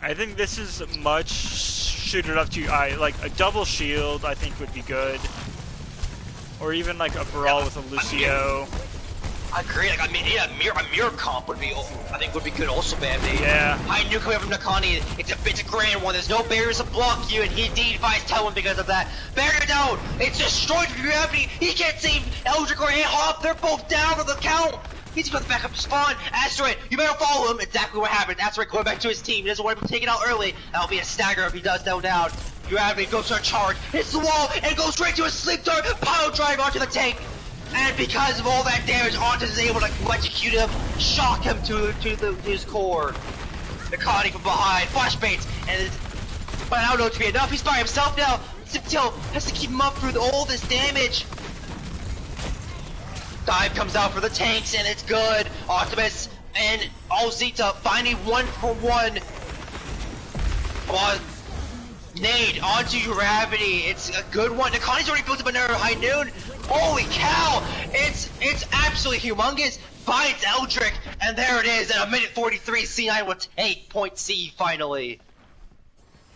I think this is much suited up to like a double shield. I think would be good, or even like a brawl with a Lucio. I agree. Like, I mean, yeah, a mirror comp would be, I think, would be good also, Bambi. Yeah. High nuke coming from Nakani. It's a grand one. There's no barriers to block you, and he defies Talon because of that. Barrier down. It's destroyed for Gravity. He can't save Eldrick or Hop. They're both down for the count. He's going to back up to spawn. Asteroid, you better follow him. Exactly what happened. Asteroid going back to his team. He doesn't want to take it out early. That'll be a stagger if he does go down. Gravity goes to a charge, hits the wall, and goes straight to a sleep dart. Pile drive onto the tank. And because of all that damage, Auntus is able to electrocute him, shock him to his core. Nakani from behind, flash baits, but I don't know if it's be enough. He's by himself now. Ziptail has to keep him up through all this damage. Dive comes out for the tanks, and it's good. Optimus and Ozita finding 1-for-1. Nade onto Gravity. It's a good one. Nakani's already built up another high noon. Holy cow! It's absolutely humongous. Finds Eldrick, and there it is. At a minute 43, Sea9 will take point C finally.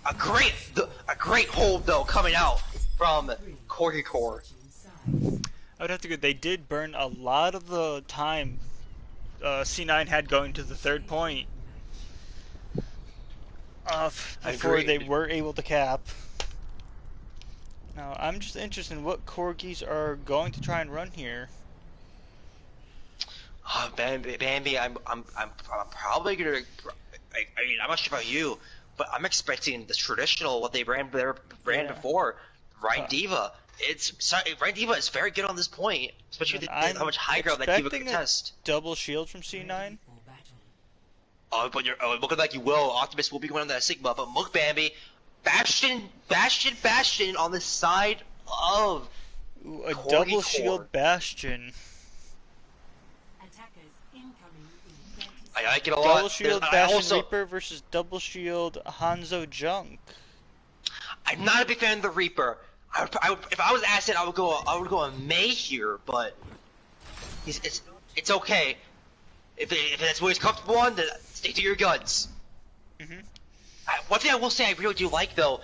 A great hold though coming out from Corgi Core. I would have to go. They did burn a lot of the time Sea9 had going to the third point before they were able to cap. Now I'm just interested in what Corgis are going to try and run here. Bambi, I'm probably gonna. I mean, I'm not sure about you, but I'm expecting the traditional what they ran before, Rhine Diva. Rhine Diva is very good on this point, especially with how much high ground that Diva can test. Double shield from Sea9. Oh, but you're looking like you will. Optimus will be going on that Sigma, but look, Bambi, Bastion on the side of a double shield Bastion. I like it a lot. Double shield Bastion Reaper versus double shield Hanzo Junk. I'm not a big fan of the Reaper. If I was asked it, I would go on May here, but it's okay. If that's what he's comfortable on, then stick to your guns. One thing I will say I really do like though,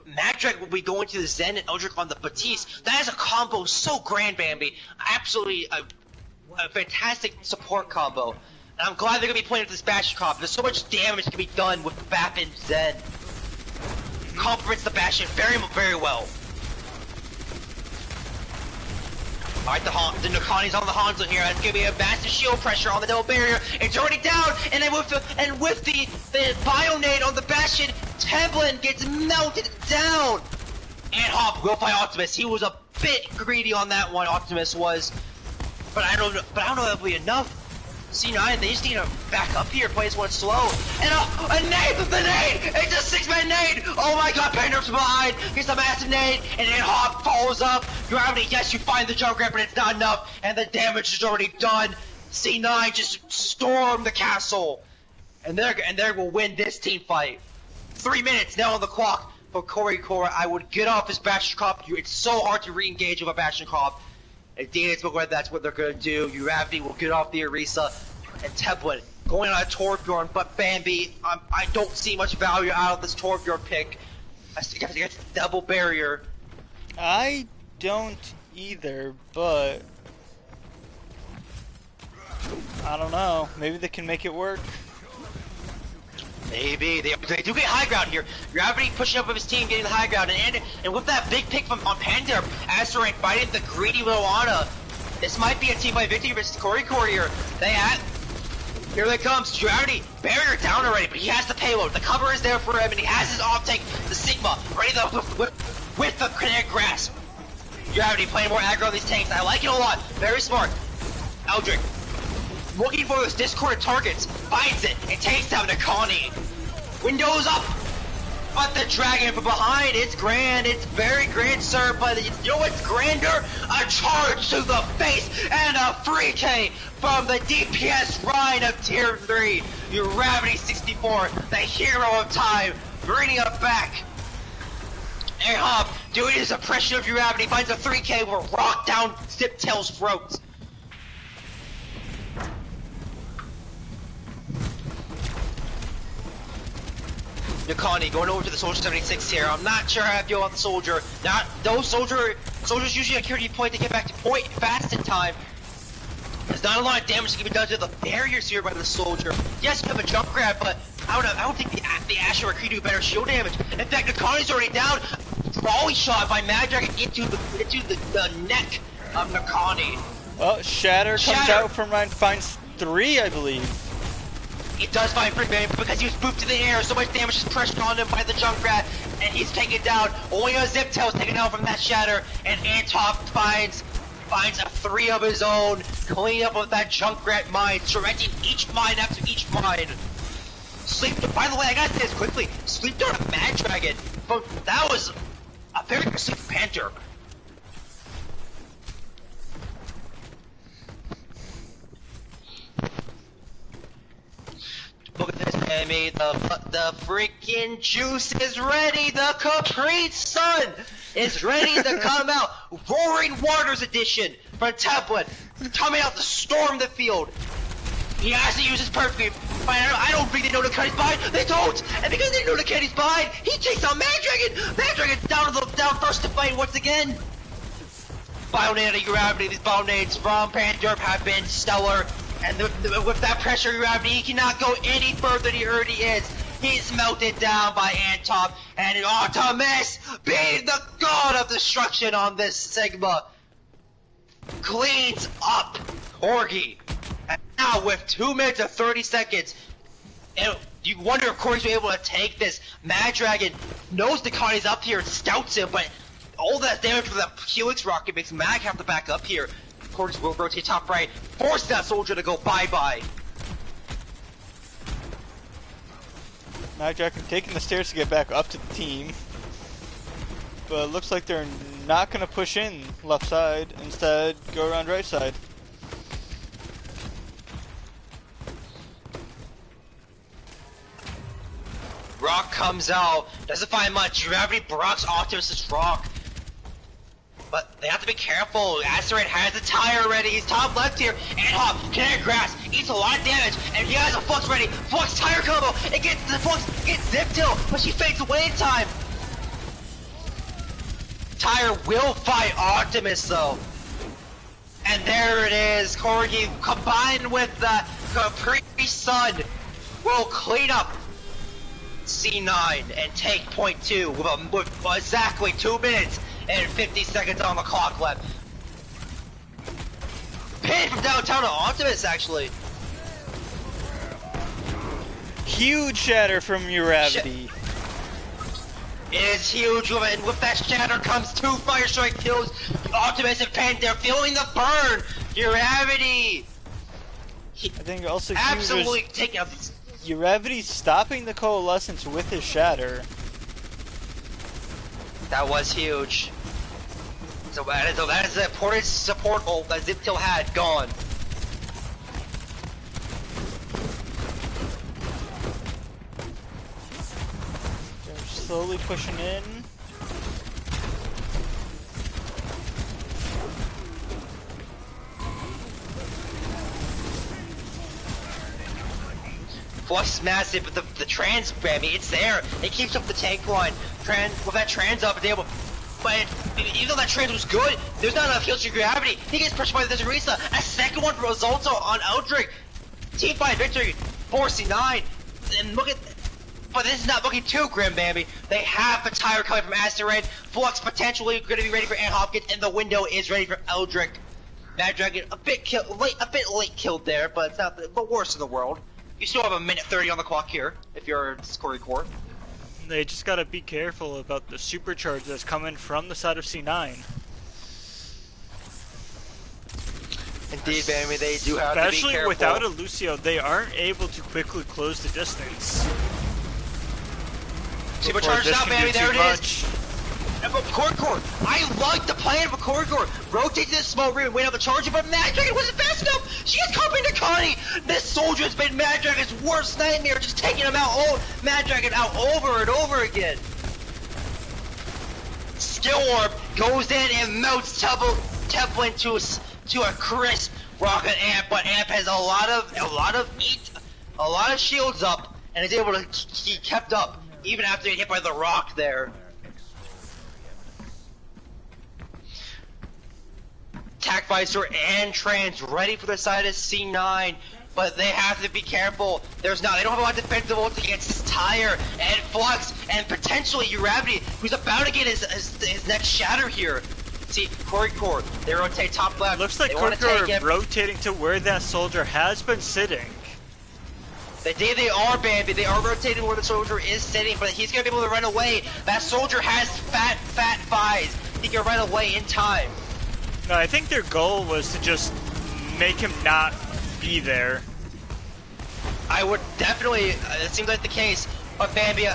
Magdrag will be going to the Zen and Eldrick on the Batiste. That is a combo so grand, Bambi. Absolutely a fantastic support combo. And I'm glad they're going to be playing with this Bastion comp. There's so much damage that can be done with Bap and Zen. Complements the Bastion very, very well. Alright, the Nakani's on the Hanzo here. It's gonna be a massive shield pressure on the double barrier. It's already down, and then with the Bionade on the Bastion, Templin gets melted down. And Hop will fight Optimus. He was a bit greedy on that one, Optimus was. But I don't know if that'll be enough. Sea9, they just need to back up here, play this one slow. And a nade! The nade! It's a 6-man nade! Oh my god, Pander's behind! Gets a massive nade, and then Hop follows up. Gravity, yes, you find the Junkrat, but it's not enough, and the damage is already done. Sea9 just storm the castle. And they will win this team fight. 3 minutes now on the clock for Corgi. I would get off his Bastion Crop. It's so hard to re-engage with a Bastion Crop. And Dana spoke about that's what they're gonna do. Uravni will get off the Orisa, and Templin going on a Torbjorn, but Bambi, I don't see much value out of this Torbjorn pick. I think it's double barrier. I don't either, but I don't know. Maybe they can make it work. Maybe they do get high ground here. Gravity pushing up with his team, getting the high ground, and with that big pick on Panda, Asteroid fighting the greedy little Ana. This might be a team fight victory versus Corgi here. Here they comes. Gravity barrier down already, but he has the payload. The cover is there for him, and he has his off tank, the Sigma, ready to with the kinetic grasp. Gravity playing more aggro on these tanks. I like it a lot. Very smart. Eldrick looking for those discorded targets, finds it, and takes down Nakani. Windows up! But the dragon from behind, it's grand, it's very grand, sir, but you know what's grander? A charge to the face and a free K from the DPS Rhine of Tier 3. Uravni 64, the hero of time, bringing it back. And Hop, doing his suppression of Uravni, finds a 3K will rock down Ziptail's throat. Nakani going over to the Soldier 76 here. I'm not sure how I feel about the Soldier. Soldiers usually a security point to get back to point fast in time. There's not a lot of damage to be done to the barriers here by the Soldier. Yes, you have a jump grab, but I don't think the Asher or Kree do better shield damage. In fact, Nakani's already down. Volley shot by Mad Dragon into the neck of Nakani. Well, Shatter comes out from Ryan, finds 3, I believe. It does find Brickman because he was booped to the air, so much damage is pressed on him by the Junkrat, and he's taken down. Only a Ziptail is taken down from that Shatter, and Antop finds a 3 of his own, clean up with that Junkrat mine, surrendering each mine after each mine. By the way, I gotta say this quickly, Sleep Dart of Mad Dragon, but that was a very good Sleep Panther. Look at this, Amy. The freaking juice is ready. The Capri Sun is ready to come out. Roaring Waters edition from Templin, coming out to storm the field. He has to use his perfectly. I don't think they know Nakani's behind. They don't, and because they know Nakani's behind, he takes out Mad Dragon. Mad Dragon's down first to fight once again. Bionade Uravni. These Bionades from Panderp have been stellar. And with that pressure, Uravni, he cannot go any further than he already is. He's melted down by Antop, and Optimus, being the god of destruction on this Sigma, cleans up Corgi. And now with 2 minutes and 30 seconds, and you wonder if Corgi's able to take this. Mad Dragon knows Nakani's up here and scouts him, but all that damage from that Helix rocket makes Mag have to back up here. Corgi will rotate top right, force that Soldier to go bye-bye. Mad Dragon taking the stairs to get back up to the team. But it looks like they're not going to push in left side, instead go around right side. Rock comes out, doesn't find much. Gravity blocks Optimus' rock. But they have to be careful. Asteroid has a tire ready. He's top left here. And Hop, kinetic grass, eats a lot of damage. And he has a Flux ready. Flux tire combo. It gets the Flux, gets Ziptail, but she fades away in time. Tire will fight Optimus though. And there it is. Corgi combined with the Capri Sun will clean up Sea9 and take point 2 with exactly 2 minutes and 50 seconds on the clock left. pin from downtown to Optimus, actually. Huge shatter from Uravity. It is huge, and with that shatter comes 2 Fire Strike kills. Optimus and Pin, they're feeling the burn. Uravity. I think also Absolutely taking out. Uravity stopping the Coalescence with his shatter. That was huge. So that is the important support ult that Zipkill had gone. They're slowly pushing in. Flux is massive, but the trans, Bambi, it's there. It keeps up the tank line. With that trans up, it's able. But even though that trans was good, there's not enough heals to Gravity. He gets pushed by the Desirisa. A second one from Resulto on Eldrick. Team fight victory for Sea9. And look at. But this is not looking too grim, Bambi. They have the tire coming from Asteroid. Flux potentially going to be ready for Ann Hopkins, and the window is ready for Eldrick. Mad Dragon a bit late killed there, but it's not the worst in the world. You still have a minute 30 on the clock here, if you're Corgi Core. They just gotta be careful about the supercharge that's coming from the side of Sea9. Indeed, Bambi, they do have to be careful. Especially without a Lucio, they aren't able to quickly close the distance. Supercharged out, Bambi, there it is! And for Corgi Core, I like the plan for Corgi Core. Rotate to the small room and wait out the charge, but Mad Dragon wasn't fast enough! She gets caught into Connie! This soldier has been Mad Dragon's worst nightmare, just taking him out, Mad Dragon out over and over again. Skill Orb goes in and melts Temple into a crisp rocket Amp, but Amp has a lot of shields up, and is able to keep kept up even after getting hit by the rock there. Attack Visor and Trans ready for the side of Sea9, but they have to be careful. They don't have a lot of defensive ults against this tire and Flux and potentially Uravity, who's about to get his next shatter here. See, Corgi Core, they rotate top left. Looks like Corgi Core rotating to where that soldier has been sitting. They are, Bambi. They are rotating where the soldier is sitting, but he's gonna be able to run away. That soldier has fat thighs. He can run away in time. No, I think their goal was to just make him not be there. I would definitely, it seems like the case, but Bambi,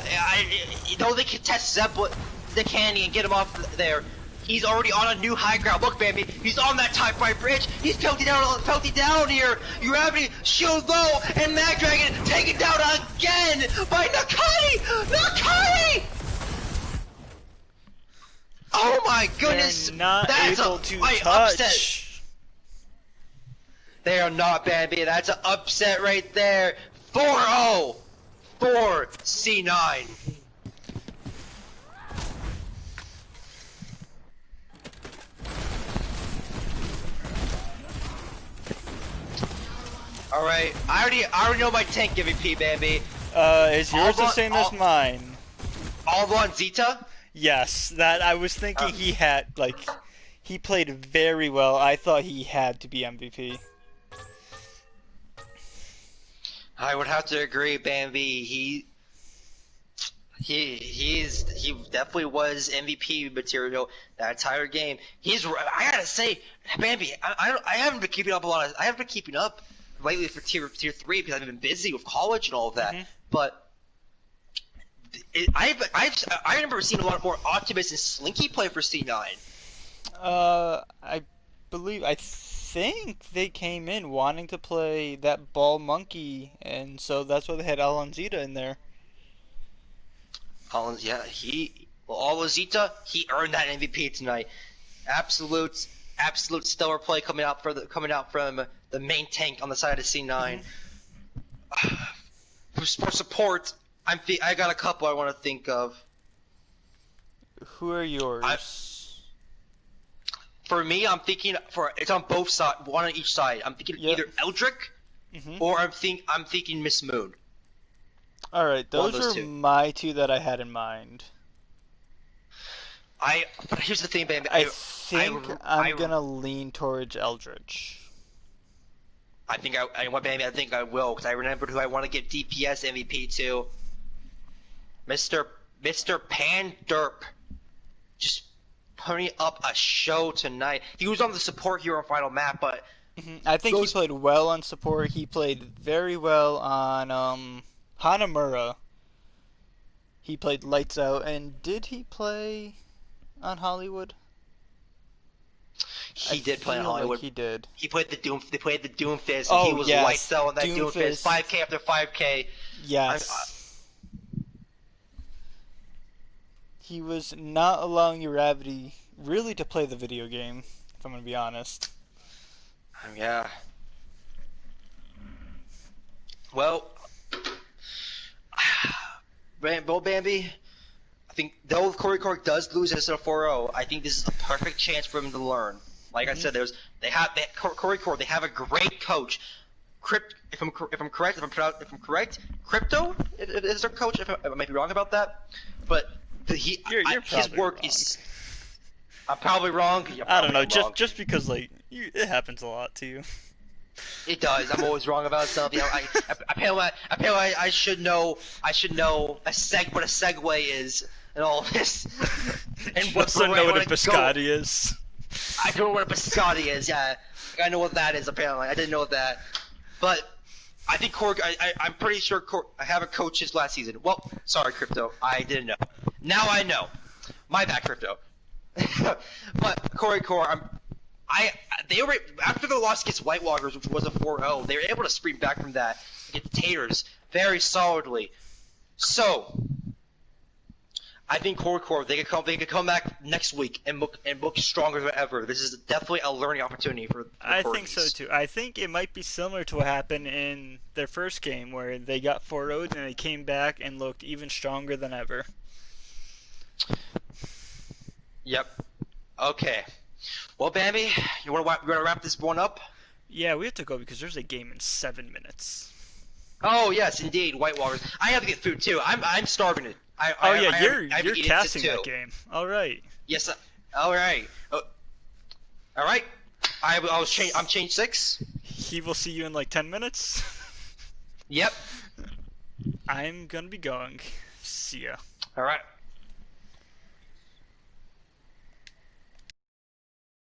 though they can test Zeppelin, the candy and get him off there, he's already on a new high ground. Look, Bambi, he's on that Type 5 bridge, he's pelting down here, Uravity, shield low, and Mad Dragon taken down again by Nakani! Oh my goodness! They're not that's able to touch. Upset. They are not, Bambi. That's an upset right there. 4-0 for Sea9. All right, I already know my tank MVP, Bambi. Is yours the same as mine? All on Zeta? Yes, that I was thinking he had, he played very well. I thought he had to be MVP. I would have to agree, Bambi. He definitely was MVP material that entire game. I gotta say, Bambi, I haven't been keeping up I haven't been keeping up lately for tier 3 because I've been busy with college and all of that. But I remember seeing a lot more Optimus and Slinky play for Sea9. I think they came in wanting to play that ball monkey, and so that's why they had Alonzita in there. Yeah, Alonzita, he earned that MVP tonight. Absolute stellar play coming out from the main tank on the side of Sea9. For support, I got a couple I want to think of. Who are yours? For me, I'm thinking it's on both sides, one on each side. I'm thinking either Eldrick or I'm thinking Miss Moon. All right, those are my two that I had in mind. But here's the thing, baby. I think I'm gonna lean towards Eldritch. I think I think I will, because I remembered who I want to give DPS MVP to. Mr. Pan Derp. Just putting up a show tonight. He was on the support hero final map, but I think he played well on support. He played very well on Hanamura. He played lights out. And did he play on Hollywood? He did play on Hollywood. Like he did. He played the Doom. They played the Doomfist, and he was lights out on that Doomfist. 5K after 5K. Yes. He was not allowing Uravity really to play the video game, if I'm going to be honest. Yeah. Well, Bambi, I think though Corgi does lose instead of 4-0, I think this is the perfect chance for him to learn. Like I said, Corgi, they have a great coach. If I'm correct, Crypto is their coach. If I might be wrong about that, but his work is. I'm probably wrong. I don't know. Just because it happens a lot to you. It does. I'm always wrong about stuff. You know, apparently I should know. I should know what a segue is and all this. And what know what a biscotti is. I don't know what a biscotti is. Yeah, I know what that is. Apparently, I didn't know that. But I think I'm pretty sure I haven't coached his last season. Well, sorry, Crypto. I didn't know. Now I know. My bad, Crypto. But Corgi, they were after the loss against White Walkers, which was a 4-0. They were able to spring back from that against Taters very solidly. So I think Corgi, they could come back next week and look stronger than ever. This is definitely a learning opportunity for I Corgis. think so too. I think it might be similar to what happened in their first game, where they got 4-0'd and they came back and looked even stronger than ever. Yep. Okay. Well, Bambi, you want to wrap this one up? Yeah, we have to go because there's a game in 7 minutes. Oh yes, indeed, White Walkers. I have to get food too. I'm starving it. You're casting that game. All right. Yes. All right. All right. I'm change 6. He will see you in like 10 minutes. Yep. I'm gonna be going. See ya. All right.